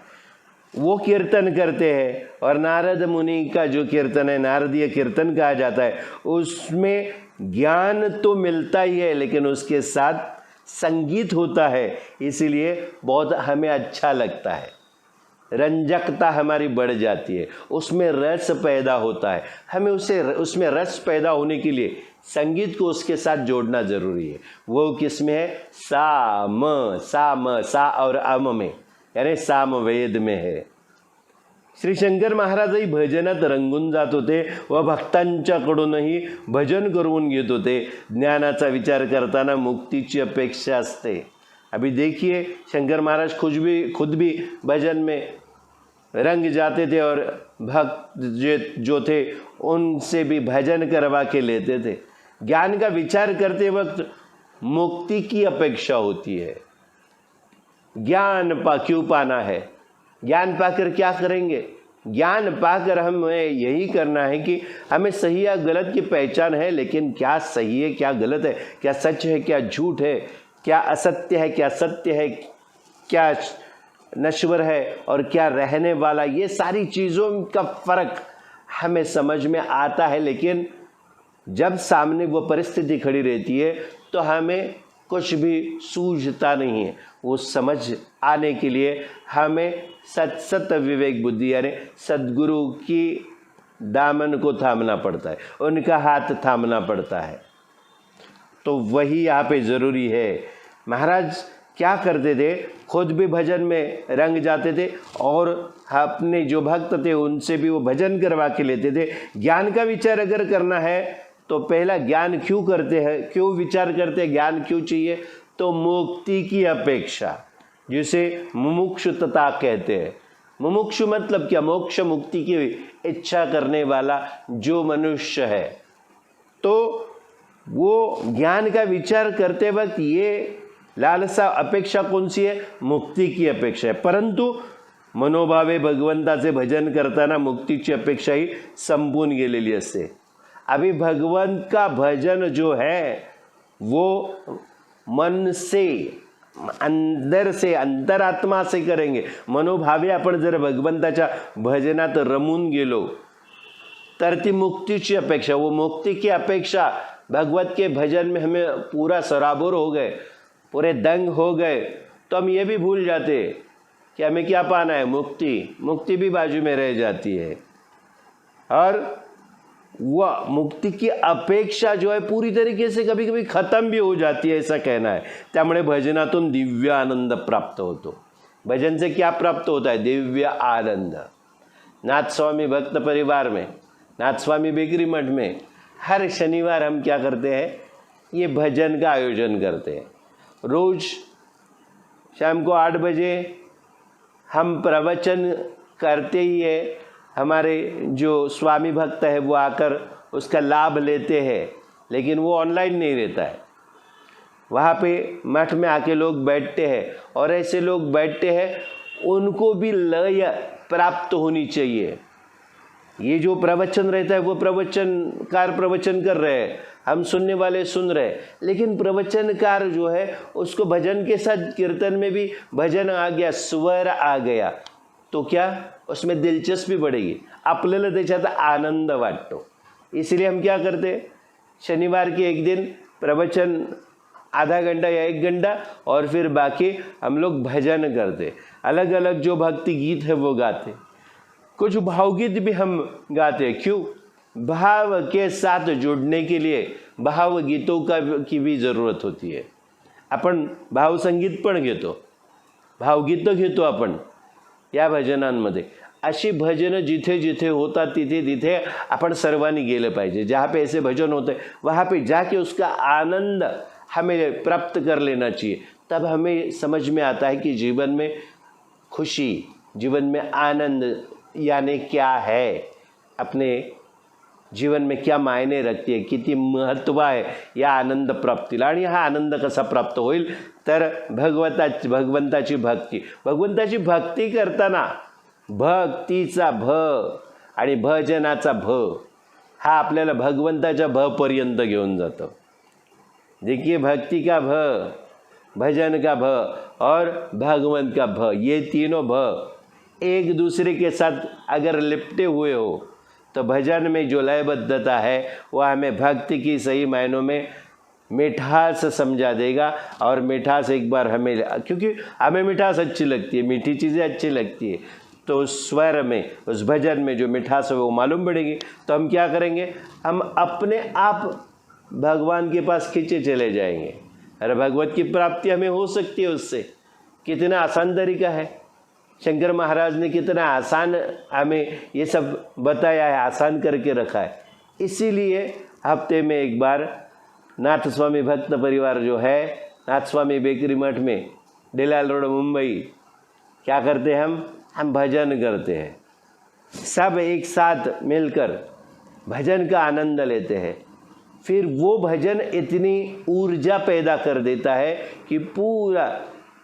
वो कीर्तन करते हैं। और नारद मुनि का जो कीर्तन है नारदीय कीर्तन कहा जाता है, उसमें ज्ञान तो मिलता ही है लेकिन उसके साथ संगीत होता है, इसीलिए बहुत हमें अच्छा लगता है, रंजकता हमारी बढ़ जाती है, उसमें रस पैदा होता है। हमें उसमें रस पैदा होने के लिए संगीत को उसके साथ जोड़ना जरूरी है। वो किसमें है? सा और अम में, यानी साम वेद में है। श्री शंकर महाराजही भजनात रंगून जात होते व भक्तांच्याकडूनही भजन करून घेत होते। ज्ञानाचा विचार करताना मुक्तीची अपेक्षा असते। अभी देखिए शंकर महाराज खुद भी भजन में रंग जाते थे और भक्त जो थे उनसे भी भजन करवा के लेते थे। ज्ञान का विचार करते वक्त मुक्ति की अपेक्षा होती है। ज्ञान क्यों पाना है? ज्ञान पाकर क्या करेंगे? ज्ञान पाकर हमें यही करना है कि हमें सही या गलत की पहचान है, लेकिन क्या सही है क्या गलत है, क्या सच है क्या झूठ है, क्या असत्य है क्या सत्य है, क्या नश्वर है और क्या रहने वाला, ये सारी चीज़ों का फर्क हमें समझ में आता है। लेकिन जब सामने वो परिस्थिति खड़ी रहती है तो हमें कुछ भी सूझता नहीं है। वो समझ आने के लिए हमें सत विवेक बुद्धि यानी सद्गुरु की दामन को थामना पड़ता है, उनका हाथ थामना पड़ता है। तो वही यहाँ पे ज़रूरी है। महाराज क्या करते थे? खुद भी भजन में रंग जाते थे और अपने जो भक्त थे उनसे भी वो भजन करवा के लेते थे। ज्ञान का विचार अगर करना है तो पहला ज्ञान क्यों करते हैं, क्यों विचार करते हैं, ज्ञान क्यों चाहिए? तो मुक्ति की अपेक्षा, जिसे मुमुक्षुता कहते हैं। मुमुक्षु मतलब क्या? मोक्ष मुक्ति की इच्छा करने वाला जो मनुष्य है। तो वो ज्ञान का विचार करते वक्त ये लालसा अपेक्षा कौन सी है? मुक्ती की अपेक्षा है। परंतु मनोभावे भगवंताचे भजन करताना मुक्तीची अपेक्षा ही संपून गेलेली असते। अभी भगवंत का भजन जो है वो मन से, अंदर से, अंतरात्मा से करेंगे। मनोभावे आपण जर भगवंताच्या भजनात रमून गेलो तर ती मुक्तीची अपेक्षा, वो मुक्ति की अपेक्षा भगवत के भजन में हमें पूरा सराबोर हो गए, पूरे दंग हो गए, तो हम ये भी भूल जाते कि हमें क्या पाना है? मुक्ति। मुक्ति भी बाजू में रह जाती है और वह मुक्ति की अपेक्षा जो है पूरी तरीके से कभी कभी खत्म भी हो जाती है, ऐसा कहना है। त्यामुळे भजनातून दिव्य आनंद प्राप्त होतो। भजन से क्या प्राप्त होता है? दिव्य आनंद। नाथ स्वामी भक्त परिवार में, नाथ स्वामी बेकरी मठ में हर शनिवार हम क्या करते हैं? ये भजन का आयोजन करते हैं। रोज शाम को 8 बजे हम प्रवचन करते ही है। हमारे जो स्वामी भक्त है वो आकर उसका लाभ लेते हैं, लेकिन वो ऑनलाइन नहीं रहता है। वहाँ पे मठ में आके लोग बैठते हैं और ऐसे लोग बैठते हैं, उनको भी लय प्राप्त होनी चाहिए। ये जो प्रवचन रहता है वो प्रवचनकार प्रवचन कर रहे हैं, हम सुनने वाले सुन रहे हैं, लेकिन प्रवचनकार जो है उसको भजन के साथ कीर्तन में भी भजन आ गया, स्वर आ गया, तो क्या उसमें दिलचस्पी बढ़ेगी, आपल्याला त्याच्यात आनंद वाटतो। इसलिए हम क्या करते, शनिवार के एक दिन प्रवचन आधा घंटा या 1 घंटा और फिर बाकी हम लोग भजन करते, अलग अलग जो भक्ति गीत है वो गाते, कुछ भावगीत भी हम गाते। क्यों? भाव के साथ जुड़ने के लिए भाव गीतों की भी ज़रूरत होती है। आपण भावसंगीत पण घेतो, भावगीतं घेतो आपण या भजनांमध्ये। अशी भजनं जिथे जिथे होतात तिथे तिथे आपण सर्वांनी गेलं पाहिजे। जहाँ पे ऐसे भजन होते हैं वहाँ पे जाके उसका आनंद हमें प्राप्त कर लेना चाहिए। तब हमें समझ में आता है कि जीवन में खुशी, जीवन में आनंद यानी क्या है, अपने जीवन में क्या मायने रखती है, किती महत्त्व आहे या आनंद प्राप्तीला। आणि हा आनंद कसा प्राप्त होईल तर भगवंताची भक्ती करताना भक्तीचा भ आणि भजनाचा भ हा आपल्याला भगवंताच्या भ पर्यंत घेऊन जातो। देखिए, भक्ति का भ, भजन का भ और भगवंत का भ, ये तीनों भ एक दूसरे के साथ अगर लिपटे हुए हो तो भजन में जो लयबद्धता है वह हमें भक्ति की सही मायनों में मिठास समझा देगा। और मिठास एक बार हमें, क्योंकि हमें मिठास अच्छी लगती है, मीठी चीज़ें अच्छी लगती है, तो उस स्वर में, उस भजन में जो मिठास है वो मालूम पड़ेगी। तो हम क्या करेंगे, हम अपने आप भगवान के पास खींचे चले जाएंगे। अरे भगवत की प्राप्ति हमें हो सकती है उससे। कितना आसान तरीका है, शंकर महाराज ने कितना आसान हमें ये सब बताया है, आसान करके रखा है। इसीलिए हफ्ते में एक बार नाथ स्वामी भक्त परिवार जो है, नाथ स्वामी बेकरी मठ में, डिलाल रोड, मुंबई, क्या करते हैं हम भजन करते हैं। सब एक साथ मिलकर भजन का आनंद लेते हैं। फिर वो भजन इतनी ऊर्जा पैदा कर देता है कि पूरा,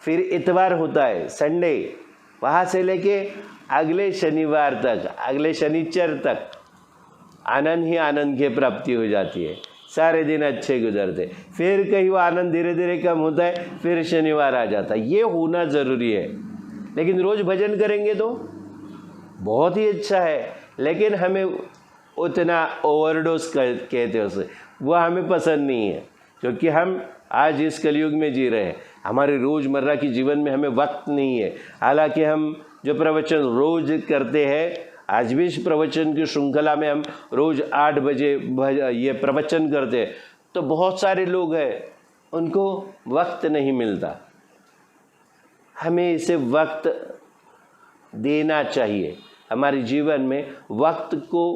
फिर इतवार होता है, संडे, वहाँ से लेके अगले शनिवार तक, अगले शनिचर तक आनंद ही आनंद की प्राप्ति हो जाती है। सारे दिन अच्छे गुजरते, फिर कहीं वो आनंद धीरे धीरे कम होता है, फिर शनिवार आ जाता है। ये होना ज़रूरी है। लेकिन रोज़ भजन करेंगे तो बहुत ही अच्छा है, लेकिन हमें उतना ओवरडोज कहते हैं उसे, वह हमें पसंद नहीं है, क्योंकि हम आज इस कलयुग में जी रहे हैं। हमारे रोज़मर्रा की जीवन में हमें वक्त नहीं है। हालांकि हम जो प्रवचन रोज़ करते हैं, आज भी इस प्रवचन की श्रृंखला में हम रोज़ 8 बजे ये प्रवचन करते हैं, तो बहुत सारे लोग हैं उनको वक्त नहीं मिलता। हमें इसे वक्त देना चाहिए। हमारे जीवन में वक्त को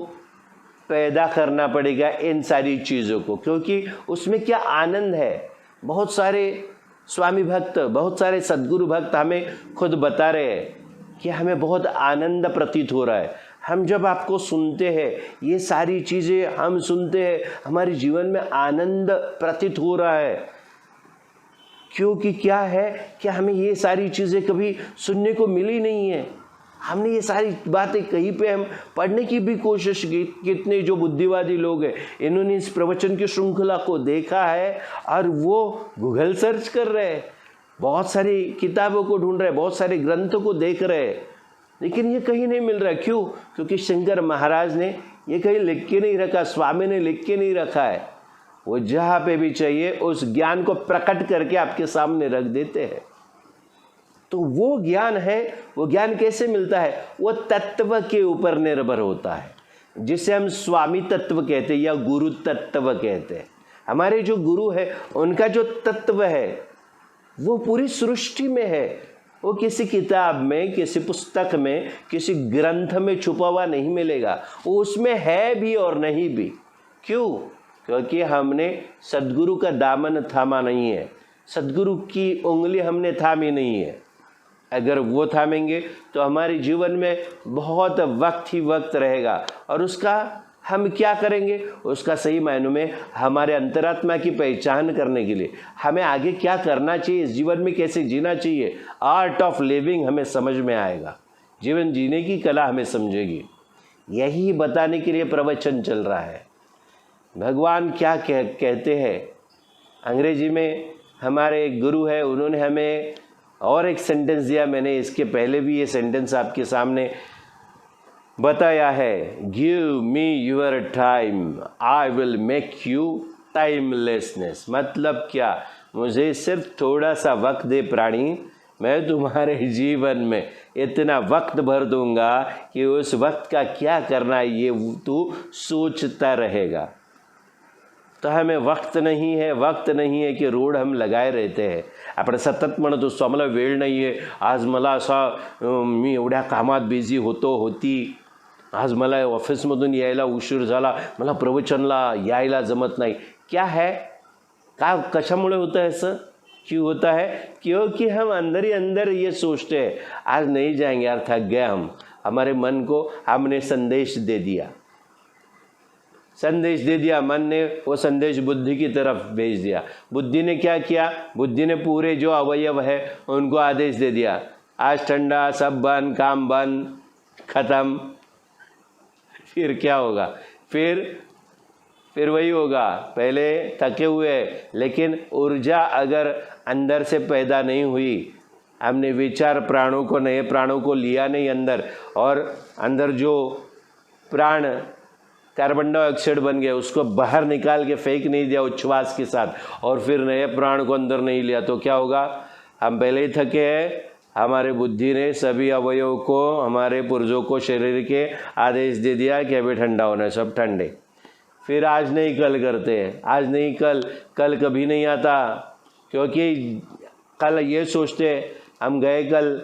पैदा करना पड़ेगा इन सारी चीज़ों को, क्योंकि उसमें क्या आनंद है। बहुत सारे स्वामी भक्त, बहुत सारे सद्गुरु भक्त हमें खुद बता रहे हैं कि हमें बहुत आनंद प्रतीत हो रहा है। हम जब आपको सुनते हैं, ये सारी चीज़ें हम सुनते हैं, हमारे जीवन में आनंद प्रतीत हो रहा है। क्योंकि क्या है कि हमें ये सारी चीज़ें कभी सुनने को मिली नहीं है। हमने ये सारी बातें कहीं पे हम पढ़ने की भी कोशिश की। कितने जो बुद्धिवादी लोग हैं, इन्होंने इस प्रवचन की श्रृंखला को देखा है और वो गूगल सर्च कर रहे हैं, बहुत सारी किताबों को ढूंढ रहे हैं, बहुत सारे ग्रंथों को देख रहे हैं, लेकिन ये कहीं नहीं मिल रहा। क्यों? क्योंकि शंकर महाराज ने ये कहीं लिख के नहीं रखा, स्वामी ने लिख के नहीं रखा है। वो जहाँ पे भी चाहिए उस ज्ञान को प्रकट करके आपके सामने रख देते हैं। तो वो ज्ञान है, वो ज्ञान कैसे मिलता है? वो तत्व के ऊपर निर्भर होता है, जिसे हम स्वामी तत्व कहते हैं या गुरु तत्व कहते हैं। हमारे जो गुरु है उनका जो तत्व है वो पूरी सृष्टि में है। वो किसी किताब में, किसी पुस्तक में, किसी ग्रंथ में छुपा हुआ नहीं मिलेगा। वो उसमें है भी और नहीं भी। क्यों? क्योंकि हमने सद्गुरु का दामन थामा नहीं है, सद्गुरु की उंगली हमने थामी नहीं है। अगर वो थामेंगे तो हमारे जीवन में बहुत वक्त ही वक्त रहेगा और उसका हम क्या करेंगे उसका सही मायनों में हमारे अंतरात्मा की पहचान करने के लिए हमें आगे क्या करना चाहिए, इस जीवन में कैसे जीना चाहिए, आर्ट ऑफ लिविंग हमें समझ में आएगा, जीवन जीने की कला हमें समझेगी। यही बताने के लिए प्रवचन चल रहा है। भगवान क्या कहते हैं, अंग्रेजी में हमारे एक गुरु है, उन्होंने हमें और एक सेंटेंस दिया, मैंने इसके पहले भी ये सेंटेंस आपके सामने बताया है, give me your time I will make you timelessness. मतलब क्या, मुझे सिर्फ थोड़ा सा वक्त दे प्राणी, मैं तुम्हारे जीवन में इतना वक्त भर दूंगा कि उस वक्त का क्या करना है ये तू सोचता रहेगा। तो हमें वक्त नहीं है की रोड हम लगाए रहते हैं। आपण सतत म्हणत असतो आम्हाला वेळ नाही आहे, आज मला असा मी एवढ्या कामात बिझी होती, आज मला ऑफिसमधून यायला उशीर झाला, मला प्रवचनला यायला जमत नाही। क्या है, कशामुळे होता है ऐसा, क्यों होता है? क्योंकि हम अंदर ही अंदर ये सोचते हैं आज नहीं जाएंगे यार, थक गए हम। हमारे मन को हमने संदेश दे दिया, मन ने वो संदेश बुद्धि की तरफ भेज दिया। बुद्धि ने क्या किया, बुद्धि ने पूरे जो अवयव है उनको आदेश दे दिया, आज ठंडा, सब बंद, काम बंद, खत्म। फिर क्या होगा, फिर वही होगा, पहले थके हुए, लेकिन ऊर्जा अगर अंदर से पैदा नहीं हुई, हमने विचार प्राणों को, नए प्राणों को लिया नहीं अंदर, और अंदर जो प्राण कार्बन डाइऑक्साइड बन गया उसको बाहर निकाल के फेंक नहीं दिया उच्छ्वास के साथ, और फिर नए प्राण को अंदर नहीं लिया, तो क्या होगा, हम पहले ही थके हैं। हमारे बुद्धि ने सभी अवयव को, हमारे पुर्जों को, शरीर के आदेश दे दिया कि अभी ठंडा होना है, सब ठंडे। फिर आज नहीं कल करते हैं, आज नहीं कल कभी नहीं आता, क्योंकि कल ये सोचते हैं हम गए, कल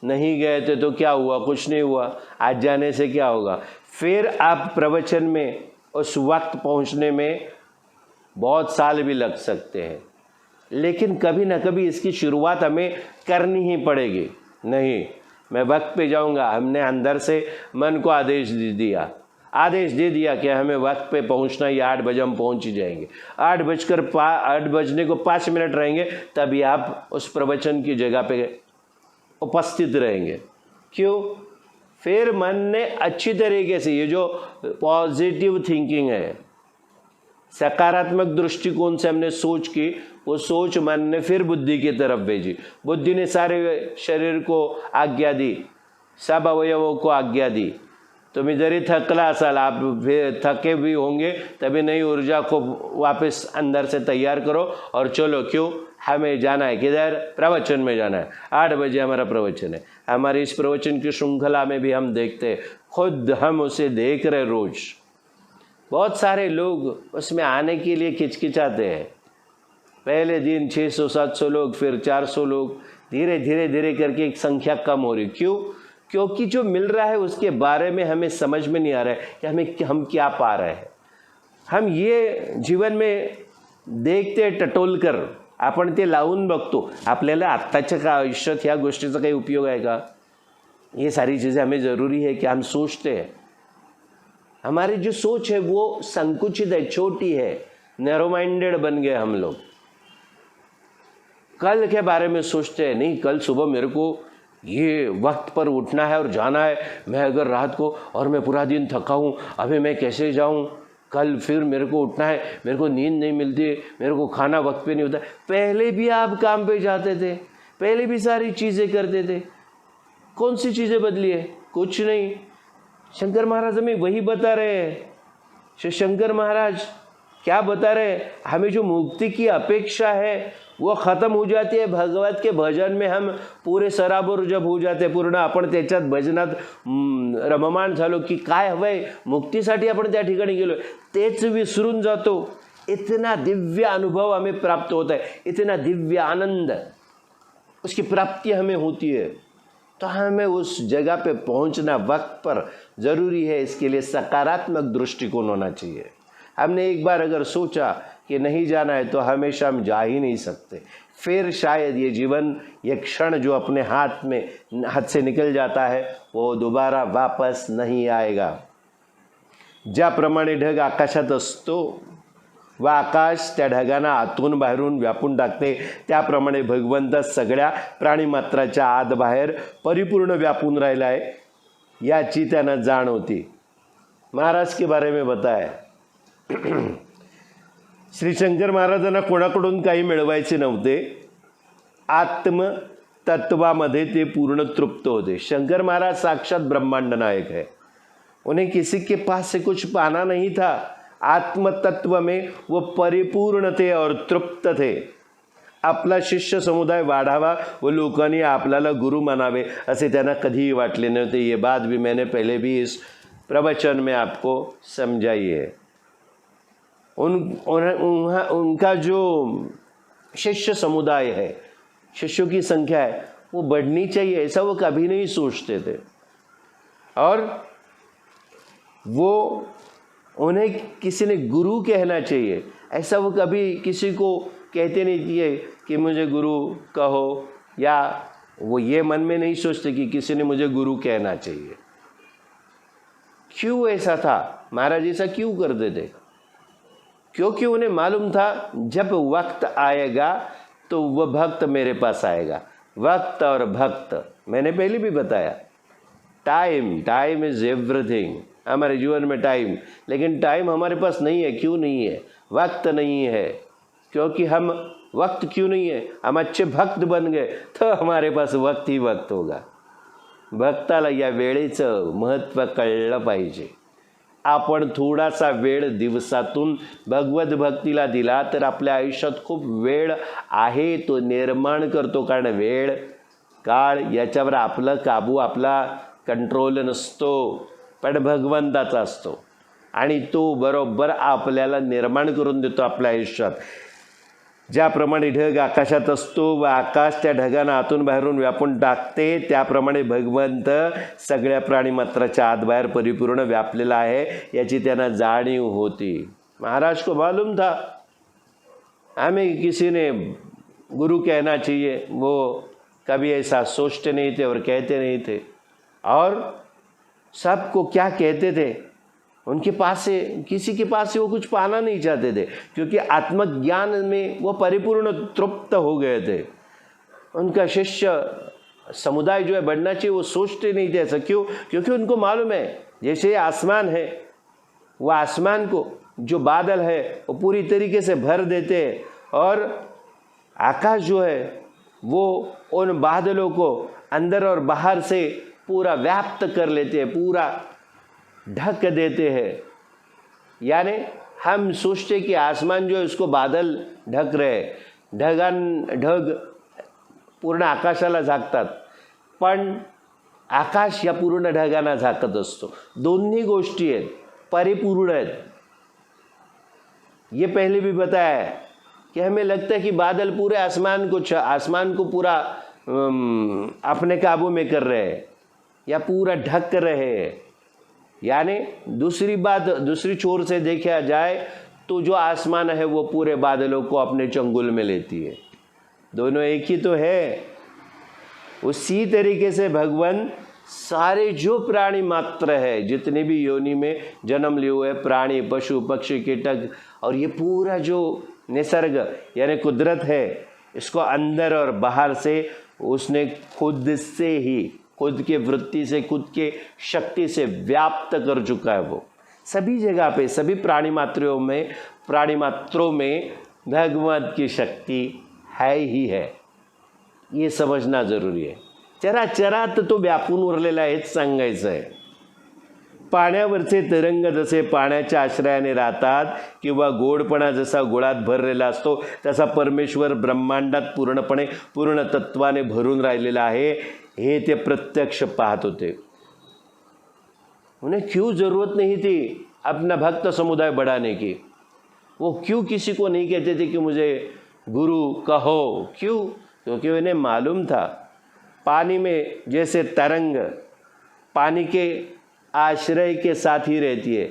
नहीं गए थे तो क्या हुआ, कुछ नहीं हुआ, आज जाने से क्या होगा। फिर आप प्रवचन में उस वक्त पहुंचने में बहुत साल भी लग सकते हैं, लेकिन कभी ना कभी इसकी शुरुआत हमें करनी ही पड़ेगी। नहीं, मैं वक्त पे जाऊंगा, हमने अंदर से मन को आदेश दे दिया कि हमें वक्त पे पहुंचना, ये 8 बजे हम पहुंच ही जाएंगे। 8 बजने को 5 मिनट रहेंगे, तभी आप उस प्रवचन की जगह पे उपस्थित रहेंगे। क्यों? फिर मन ने अच्छी तरीके से, ये जो पॉजिटिव थिंकिंग है, सकारात्मक दृष्टिकोण से हमने सोच की, वो सोच मन ने फिर बुद्धि की तरफ भेजी। बुद्धि ने सारे शरीर को आज्ञा दी, सब अवयवों को आज्ञा दी, तुम्हें जरी थकला असाल, आप थके भी होंगे, तभी नई ऊर्जा को वापस अंदर से तैयार करो और चलो। क्यों? हमें जाना है किधर? प्रवचन में जाना है। 8 बजे हमारा प्रवचन है। हमारी इस प्रवचन की श्रृंखला में भी हम देखते हैं, खुद हम उसे देख रहे रोज। बहुत सारे लोग उसमें आने के लिए किचकिचाते हैं। पहले दिन 600-700 लोग, फिर 400 लोग, धीरे करके एक संख्या कम हो रही। क्यों? क्योंकि जो मिल रहा है उसके बारे में हमें समझ में नहीं आ रहा है कि हम क्या पा रहे हैं। हम ये जीवन में देखते टटोल कर आपण ते लावून बघतो, आपल्याला आत्ताच्या आयुष्यात ह्या गोष्टीचा काही उपयोग आहे का? ये सारी चीज़ें हमें ज़रूरी है कि हम सोचते हैं। हमारी जो सोच है वो संकुचित है, छोटी है, नैरो माइंडेड बन गए हम लोग। कल के बारे में सोचते हैं, नहीं कल सुबह मेरे को ये वक्त पर उठना है और जाना है, मैं अगर रात को, और मैं पूरा दिन थका हूँ, अभी मैं कैसे जाऊँ, कल फिर मेरे को उठना है, मेरे को नींद नहीं मिलती, मेरे को खाना वक्त पे नहीं होता। पहले भी आप काम पे जाते थे, पहले भी सारी चीज़ें करते थे, कौन सी चीज़ें बदली है? कुछ नहीं। शंकर महाराज हमें वही बता रहे हैं। श्री शंकर महाराज क्या बता रहे हैं? हमें जो मुक्ति की अपेक्षा है वो ख़त्म हो जाती है भगवत के भजन में। हम पूरे सराबोर जब हो जाते, पूर्ण आपण त्याच्यात भजनात रममाण झालो की काय हवंय, मुक्तीसाठी आपण त्या ठिकाणी गेलो, तेच विसरून जातो। इतना दिव्य अनुभव हमें प्राप्त होता है, इतना दिव्य आनंद, उसकी प्राप्ति हमें होती है। तो हमें उस जगह पे पहुंचना वक्त पर ज़रूरी है। इसके लिए सकारात्मक दृष्टिकोण होना चाहिए। हमने एक बार अगर सोचा कि नहीं जाना है तो हमेशा हम जा ही नहीं सकते। फिर शायद ये जीवन, ये क्षण जो अपने हाथ से निकल जाता है वो दोबारा वापस नहीं आएगा। ज्याप्रमाणे ढग आकाशात असतो व आकाश त्या ढगांना आतून बाहेरून व्यापून टाकते, त्याप्रमाणे भगवंत सगळ्या प्राणीमात्राच्या आत बाहेर परिपूर्ण व्यापून राहिला आहे, याची त्यांना जाण होती. महाराज के बारे में बताया. श्री शंकर महाराजांना कोणाकडून काही मिळवायचे नव्हते. आत्मतत्वामध्ये ते पूर्ण तृप्त होते. शंकर महाराज साक्षात ब्रह्मांड नायक है. उन्हें किसी के पास से कुछ पाना नहीं था. आत्मतत्व में वो परिपूर्ण थे और तृप्त थे. आपला शिष्य समुदाय वाढावा व लोकांनी आपल्याला गुरु मानावे असे त्यांना कधीही वाटले नव्हते. ये बात भी मैंने पहले भी इस प्रवचन में आपको समझाई है. उनका जो शिष्य समुदाय है, शिष्यों की संख्या है, वो बढ़नी चाहिए ऐसा वो कभी नहीं सोचते थे. और वो उन्हें किसी ने गुरु कहना चाहिए ऐसा वो कभी किसी को कहते नहीं थे कि मुझे गुरु कहो, या वो ये मन में नहीं सोचते कि किसी ने मुझे गुरु कहना चाहिए. क्यों ऐसा था? महाराज ऐसा क्यों करते थे? क्योंकि उन्हें मालूम था जब वक्त आएगा तो वह भक्त मेरे पास आएगा. वक्त और भक्त मैंने पहले भी बताया, टाइम इज एवरीथिंग. हमारे जीवन में टाइम, लेकिन टाइम हमारे पास नहीं है. क्यों नहीं है? वक्त नहीं है. क्योंकि हम वक्त क्यों नहीं है? हम अच्छे भक्त बन गए तो हमारे पास वक्त ही वक्त होगा. भक्ताला या वेळेचं महत्त्व कळलं पाहिजे. आपण थोडासा वेळ दिवसातून भगवत भक्तीला दिला तर आपल्या आयुष्यात खूप वेळ आहे तो निर्माण करतो. कारण वेळ काळ याच्यावर आपलं काबू, आपला कंट्रोल नसतो, पण भगवंताचा असतो आणि तो बरोबर आपल्याला निर्माण करून देतो आपल्या आयुष्यात. ज्याप्रमाणे ढग आकाशात असतो व आकाश त्या ढगांना आतून बाहेरून व्यापून टाकते, त्याप्रमाणे भगवंत सगळ्या प्राणीमात्राच्या आत बाहेर परिपूर्ण व्यापलेला आहे याची त्यांना जाणीव होती. महाराज को मालूम था हमें किसी ने गुरु कहना चाहिए. वो कभी ऐसा सोचते नहीं थे और कहते नहीं थे. और सबको क्या कहते थे, उनके पास से किसी के पास से वो कुछ पाना नहीं चाहते थे, क्योंकि आत्मज्ञान में वो परिपूर्ण तृप्त हो गए थे. उनका शिष्य समुदाय जो है बढ़ना चाहिए वो सोचते नहीं थे. ऐसा क्यों? क्योंकि उनको मालूम है जैसे आसमान है, वो आसमान को जो बादल है वो पूरी तरीके से भर देते हैं, और आकाश जो है वो उन बादलों को अंदर और बाहर से पूरा व्याप्त कर लेते हैं, पूरा ढक देते हैं. यानी हम सोचते कि आसमान जो है उसको बादल ढक रहे, ढग पूर्ण आकाशाला झाकतात, पण आकाश या पूर्ण ढगांना झाकत असतो. दोन्ही गोष्टी आहेत, परिपूर्ण आहेत. ये पहले भी बताया है कि हमें लगता है कि बादल पूरे आसमान को पूरा अपने काबू में कर रहे हैं या पूरा ढक रहे हैं. यानी दूसरी बात, दूसरी छोर से देखा जाए तो जो आसमान है वो पूरे बादलों को अपने चंगुल में लेती है. दोनों एक ही तो है. उसी तरीके से भगवान सारे जो प्राणी मात्र है, जितने भी योनि में जन्म लिए हुए प्राणी, पशु, पक्षी, कीटक, और ये पूरा जो निसर्ग यानी कुदरत है, इसको अंदर और बाहर से उसने खुद से ही, खुद के वृत्ति से, खुद के शक्ति से व्याप्त कर चुका है. वो सभी जगह पे, सभी प्राणी मात्रों में भगवत की शक्ति है ही है. ये समझना जरूरी आहे. चराचरात तो व्यापून उरलेला हेच सांगायचं आहे. पाण्यावरचे तरंग जसे पाण्याच्या आश्रयाने राहतात किंवा गोडपणा जसा गुळात भरलेला असतो, तसा परमेश्वर ब्रह्मांडात पूर्णपणे पूर्ण तत्वाने भरून राहिलेला आहे, हे ते प्रत्यक्ष पाहत होते. उन्हें क्यों ज़रूरत नहीं थी अपना भक्त समुदाय बढ़ाने की. वो क्यों किसी को नहीं कहते थे कि मुझे गुरु कहो. क्यों? क्योंकि उन्हें मालूम था पानी में जैसे तरंग पानी के आश्रय के साथ ही रहती है.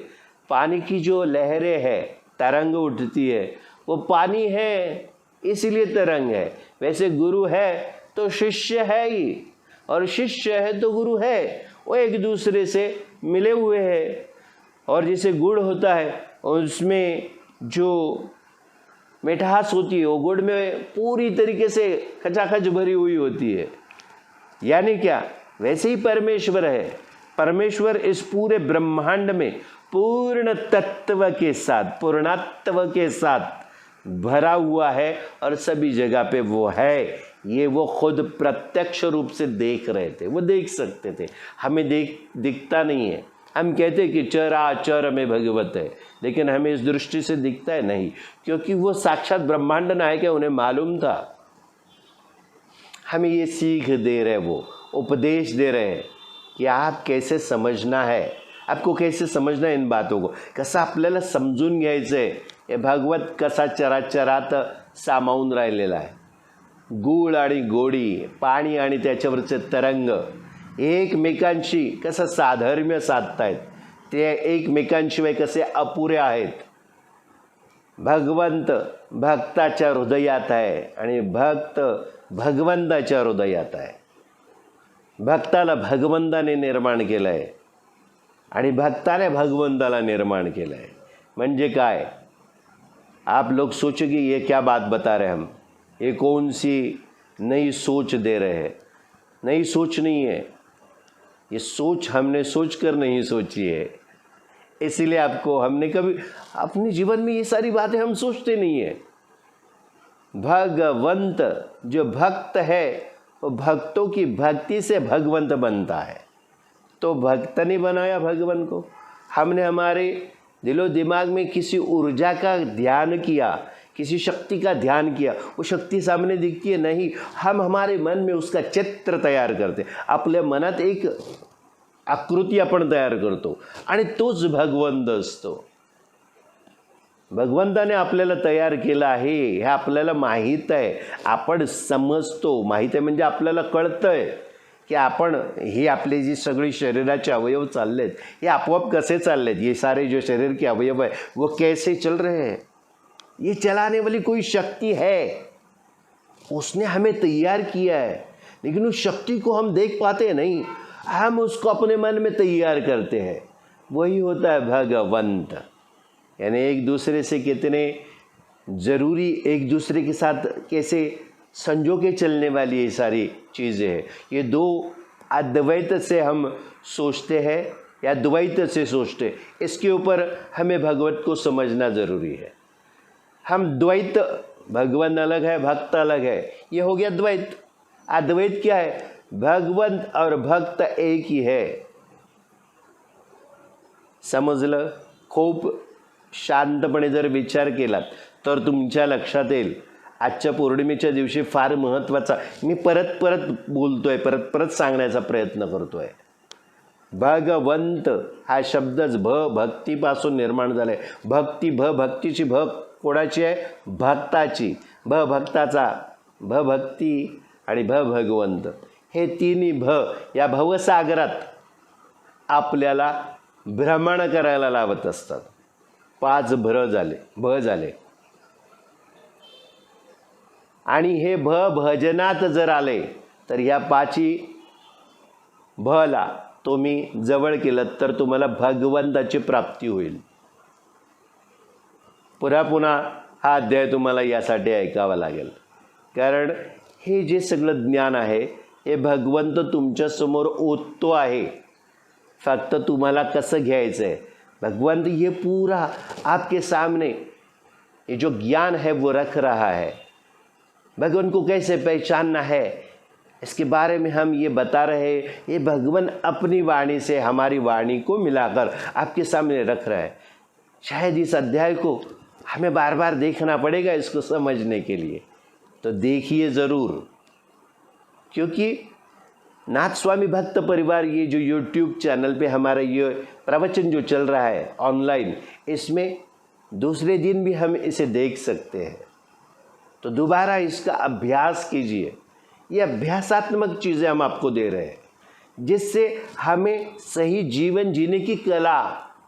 पानी की जो लहरें है, तरंग उठती है, वो पानी है इसलिए तरंग है. वैसे गुरु है तो शिष्य है ही, और शिष्य है तो गुरु है. वो एक दूसरे से मिले हुए हैं. और जैसे गुड़ होता है उसमें जो मिठास होती है वो गुड़ में पूरी तरीके से खचाखच भरी हुई होती है। यानी क्या, वैसे ही परमेश्वर है। परमेश्वर इस पूरे ब्रह्मांड में पूर्ण तत्व के साथ, पूर्णत्व के साथ भरा हुआ है और सभी जगह पे वो है। ये वो खुद प्रत्यक्ष रूप से देख रहे थे, वो देख सकते थे, हमें दिखता नहीं है। हम कहते हैं कि चराचर में भगवत है, लेकिन हमें इस दृष्टि से दिखता है नहीं, क्योंकि वो साक्षात ब्रह्मांड नायक है, उन्हें मालूम था। हमें ये सीख दे रहे, वो उपदेश दे रहे हैं की आप कैसे समजना है, आपको कैसे समजना इन बातों को, कसं आपल्याला समजून घ्यायचं आहे। हे भागवत कसा चराचरात सामावून राहिलेला आहे। गूळ आणि गोडी, पाणी आणि त्याच्यावरचे तरंग एकमेकांशी कसं साधर्म्य साधतायत, ते एकमेकांशिवाय कसे अपुरे आहेत। भगवंत भक्ताच्या हृदयात आहे आणि भक्त भगवंताच्या हृदयात आहे। भक्ताला भगवंताने निर्माण केलं आहे आणि भक्ताने भगवंताला निर्माण केलं आहे। म्हणजे काय, आप लोग सोचोगे ये क्या बात बता रहे हम, ये कौन सी नई सोच दे रहे हैं। नई सोच नहीं है, ये सोच हमने सोचकर नहीं सोची है, इसीलिए आपको हमने कभी अपने जीवन में ये सारी बातें हम सोचते नहीं है। भगवंत जो भक्त है वो भक्तों की भक्ति से भगवंत बनता है। तो भक्त ने बनाया भगवान को, हमने हमारे दिलो दिमाग में किसी ऊर्जा का ध्यान किया, किसी शक्ति का ध्यान किया, वो शक्ति सामने दिखती है नहीं, हम हमारे मन में उसका चित्र तयार करते। आपल्या मनात एक आकृती आपण तयार करतो आणि तोच भगवंत असतो। भगवंताने आपल्याला तयार केलं आहे हे आपल्याला माहीत आहे, आपण समजतो। माहीत आहे म्हणजे आपल्याला कळतंय की आपण हे आपले जी सगळी शरीराचे अवयव चाललेत हे आपोआप कसे चाललेत, ये सारे जो शरीर के अवयव है वो कैसे चल रहे हैं। ये चलाने वाली कोई शक्ति है, उसने हमें तैयार किया है, लेकिन उस शक्ति को हम देख पाते नहीं, हम उसको अपने मन में तैयार करते हैं। वही होता है भगवंत। यानी एक दूसरे से कितने ज़रूरी, एक दूसरे के साथ कैसे संजो के चलने वाली ये सारी चीज़ें हैं। ये दो अद्वैत से हम सोचते हैं या द्वैत से सोचते हैं, इसके ऊपर हमें भगवत को समझना ज़रूरी है। हम द्वैत, भगवान अलग है भक्त अलग है, ये हो गया द्वैत। अद्वैत क्या है, भगवंत और भक्त एक ही है। समजलं? खूप शांतपणे जर विचार केलात तर तुमच्या लक्षात येईल। आजच्या पौर्णिमेच्या दिवशी फार महत्त्वाचा, मी परत परत बोलतोय, परत परत सांगण्याचा प्रयत्न करतोय। भगवंत हा शब्दच भक्तीपासून निर्माण झालाय। भक्ती, भक्तीची कोणाची आहे, भक्ताची। भक्ताचा, भक्ती आणि भगवंत, हे तिन्ही या भवसागरात आपल्याला भ्रमण करायला लावत असतात। 5 भ झाले आणि हे भजनात जर आले तर ह्या 5 भला तुम्ही जवळ केलं तर तुम्हाला भगवंताची प्राप्ती होईल। पुन्हा हा अध्याय तुम्हाला यासाठी ऐकावा लागेल, कारण हे जे सगळं ज्ञान आहे हे भगवंत तुमच्या समोर ओततो आहे, फक्त तुम्हाला कसं घ्यायचं आहे। भगवंत ये पूरा आपके सामने ये जो ज्ञान है वो रख रहा है। भगवान को कैसे पहचानना है इसके बारे में हम ये बता रहे हैं। ये भगवान अपनी वाणी से हमारी वाणी को मिलाकर आपके सामने रख रहा है। शायद इस अध्याय को हमें बार बार देखना पड़ेगा इसको समझने के लिए, तो देखिए ज़रूर, क्योंकि नाथ स्वामी भक्त परिवार ये जो YouTube चैनल पे हमारा ये प्रवचन जो चल रहा है ऑनलाइन, इसमें दूसरे दिन भी हम इसे देख सकते हैं। तो दोबारा इसका अभ्यास कीजिए। ये अभ्यासात्मक चीज़ें हम आपको दे रहे हैं, जिससे हमें सही जीवन जीने की कला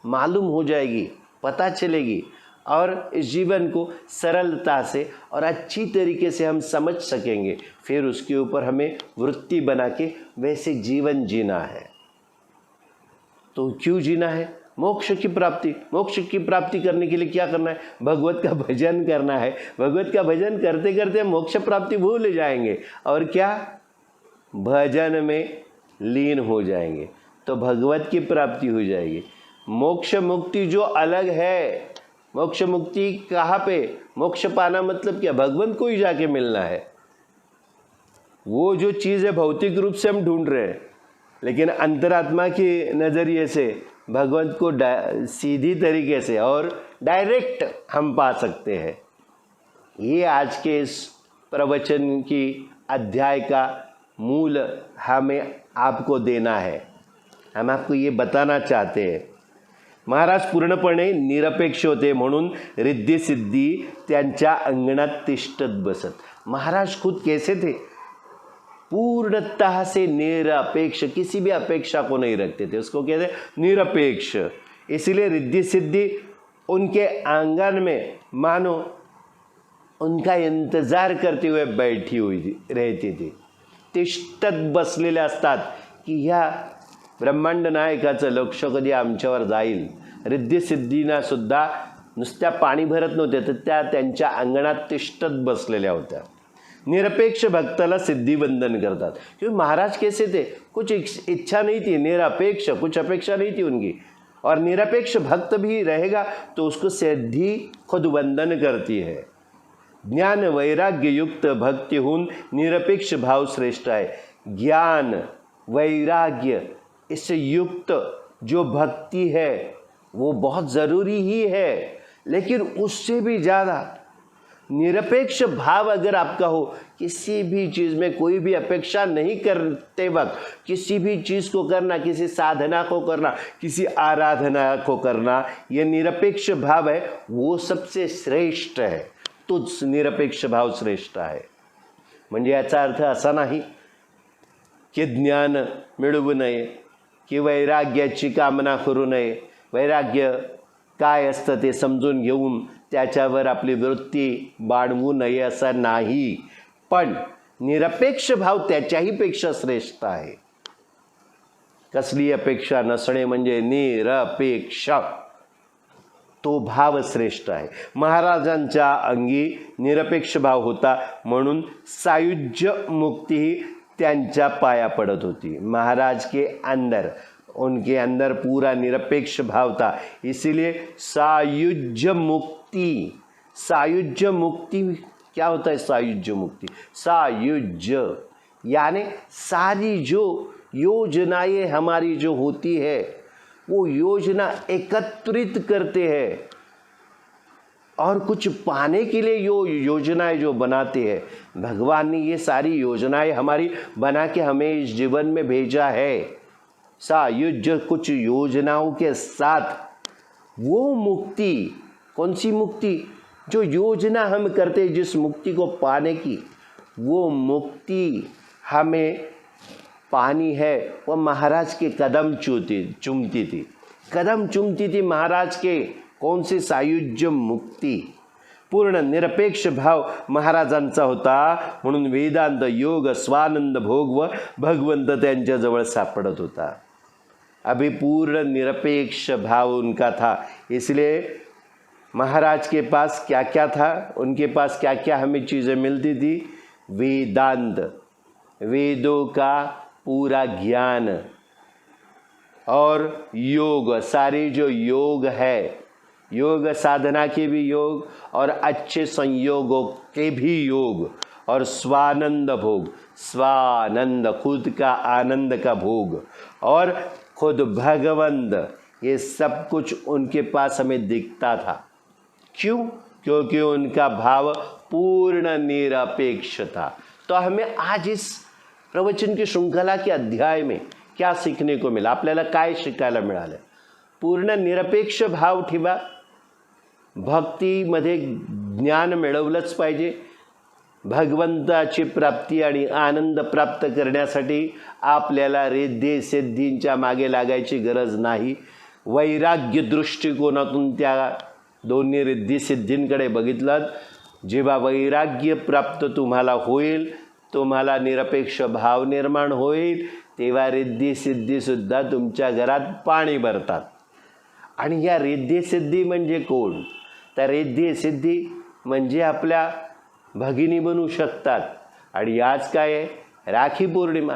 मालूम हो जाएगी, पता चलेगी, और इस जीवन को सरलता से और अच्छी तरीके से हम समझ सकेंगे। फिर उसके ऊपर हमें वृत्ति बना के वैसे जीवन जीना है। तो क्यों जीना है, मोक्ष की प्राप्ति करने के लिए क्या करना है? भगवत का भजन करना है। भगवत का भजन करते करते मोक्ष प्राप्ति भूल जाएंगे और क्या, भजन में लीन हो जाएंगे, तो भगवत की प्राप्ति हो जाएगी। मोक्ष मुक्ति जो अलग है, मोक्ष मुक्ति कहाँ पे? मोक्ष पाना मतलब क्या? भगवंत को ही जाके मिलना है। वो जो चीज़ है भौतिक रूप से हम ढूंढ रहे हैं, लेकिन अंतरात्मा के नज़रिए से भगवंत को सीधी तरीके से और डायरेक्ट हम पा सकते हैं। ये आज के इस प्रवचन की अध्याय का मूल हमें आपको देना है। हम आपको ये बताना चाहते हैं, महाराज पूर्णपणे निरपेक्ष होते म्हणून रिद्धी सिद्धी त्यांच्या अंगणात तिष्ठत बसत। महाराज खुद कैसे थे? पूर्णतः से निरपेक्ष, किसी भी अपेक्षा को नहीं रखते थे, उसको कहते निरपेक्ष। इसलिए रिद्धी सिद्धि उनके आंगन में मानो उनका इंतजार करते हुए बैठी हुई रहती थी, तिष्ठत बसलेले असतात की ह्या ब्रह्मांड नायकाचं लक्ष कधी आमच्यावर जाईल। रिद्धी सिद्धींना सुद्धा नुसत्या पाणी भरत नव्हते, तर त्या त्यांच्या अंगणात तिष्ठत बसलेल्या होत्या। निरपेक्ष भक्ताला सिद्धिवंदन करतात। क्योंकि महाराज कैसे थे? कुछ इच्छा नहीं थी, निरपेक्ष, कुछ अपेक्षा नहीं थी उनकी। और निरपेक्ष भक्त भी रहेगा तो उसको सिद्धि खुद वंदन करती है। ज्ञान वैराग्य युक्त भक्ति होऊन निरपेक्ष भाव श्रेष्ठ है। ज्ञान वैराग्य इससे युक्त जो भक्ति है वो बहुत ज़रूरी ही है, लेकिन उससे भी ज़्यादा निरपेक्ष भाव अगर आपका हो, किसी भी चीज़ में कोई भी अपेक्षा नहीं करते वक्त किसी भी चीज़ को करना, किसी साधना को करना, किसी आराधना को करना, ये निरपेक्ष भाव है, वो सबसे श्रेष्ठ है। तो निरपेक्ष भाव श्रेष्ठ आहे। म्हणजे याचा अर्थ असा नाही की ज्ञान मिळवू नये, की वैराग्याची कामना करू नये। वैराग्य काय असतं ते समजून घेऊन त्याच्यावर आपली वृत्ती बाळगू नये असं नाही, पण निरपेक्ष भाव त्याच्याही पेक्षा श्रेष्ठ आहे। कसली अपेक्षा नसणे म्हणजे निरपेक्ष, तो भाव श्रेष्ठ आहे। महाराजांच्या अंगी निरपेक्ष भाव होता म्हणून सायुज्य मुक्ती ही त्यांच्या पाया पड़त होती। महाराज के अंदर, उनके अंदर पूरा निरपेक्ष भाव था, इसीलिए सायुज्य मुक्ति। सायुज्य मुक्ति क्या होता है? सायुज्य मुक्ति, सायुज्य यानी सारी जो योजनाएं हमारी जो होती है वो योजना एकत्रित करते हैं और कुछ पाने के लिए योजनाएं जो बनाते हैं, भगवान ने ये सारी योजनाएं हमारी बना के हमें इस जीवन में भेजा है। सायुज्य कुछ योजनाओं के साथ वो मुक्ति, कौन सी मुक्ति? जो योजना हम करते जिस मुक्ति को पाने की, वो मुक्ति हमें पानी है। वो महाराज के कदम चूमती थी, कदम चूमती थी महाराज के। कौन सी? सायुज्य मुक्ती। पूर्ण निरपेक्ष भाव महाराजांचा होता म्हणून वेदांत योग स्वानंद भोग व भगवंत त्यांच्याजवळ सापडत होता। अभी पूर्ण निरपेक्ष भाव उनका था, इसलिए महाराज के पास क्या क्या था, उनके पास क्या क्या हमें चीज़ें मिलती थी? वेदांत, वेदों का पूरा ज्ञान, और योग, सारे जो योग है, योग साधना के भी योग और अच्छे संयोगों के भी योग, और स्वानंद भोग, स्वानंद खुद का आनंद का भोग, और खुद भगवंत, ये सब कुछ उनके पास हमें दिखता था। क्यों? क्योंकि उनका भाव पूर्ण निरपेक्ष था। तो हमें आज इस प्रवचन की श्रृंखला के अध्याय में क्या सीखने को मिला? आपल्याला काय शिकायला मिळालं? पूर्ण निरपेक्ष भाव ठेवा, भक्तीमध्ये ज्ञान मिळवलंच पाहिजे। भगवंताची प्राप्ती आणि आनंद प्राप्त करण्यासाठी आपल्याला रिद्धी सिद्धींच्या मागे लागायची गरज नाही। वैराग्य दृष्टिकोनातून त्या दोन्ही रिद्धी सिद्धींकडे बघितलं, जेव्हा वैराग्य प्राप्त तुम्हाला होईल, तुम्हाला निरपेक्ष भाव निर्माण होईल, तेव्हा रिद्धी सिद्धीसुद्धा तुमच्या घरात पाणी भरतात। आणि या रिद्धी म्हणजे कोण? तर रिद्धी म्हणजे आपल्या भगिनी बनू शकतात. आणि आज काय आहे? राखी पौर्णिमा.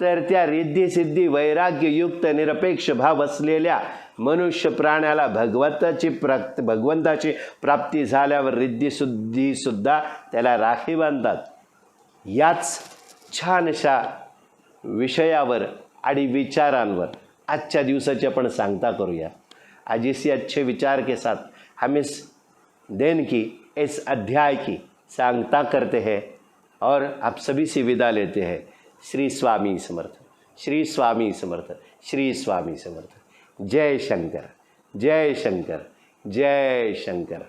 तर त्या रिद्धी वैराग्ययुक्त निरपेक्ष भाव असलेल्या मनुष्य प्राण्याला भगवंताची प्राप्ती झाल्यावर रिद्धी सुद्धा त्याला राखी बांधतात. याच छानशा विषयावर आणि विचारांवर आजच्या दिवसाची आपण सांगता करूया. आज इसी अच्छे विचार के साथ हम इस दिन की, इस अध्याय की सांगता करते हैं और आप सभी से विदा लेते हैं. श्री स्वामी समर्थ, श्री स्वामी समर्थ, श्री स्वामी समर्थ. जय शंकर, जय शंकर, जय शंकर.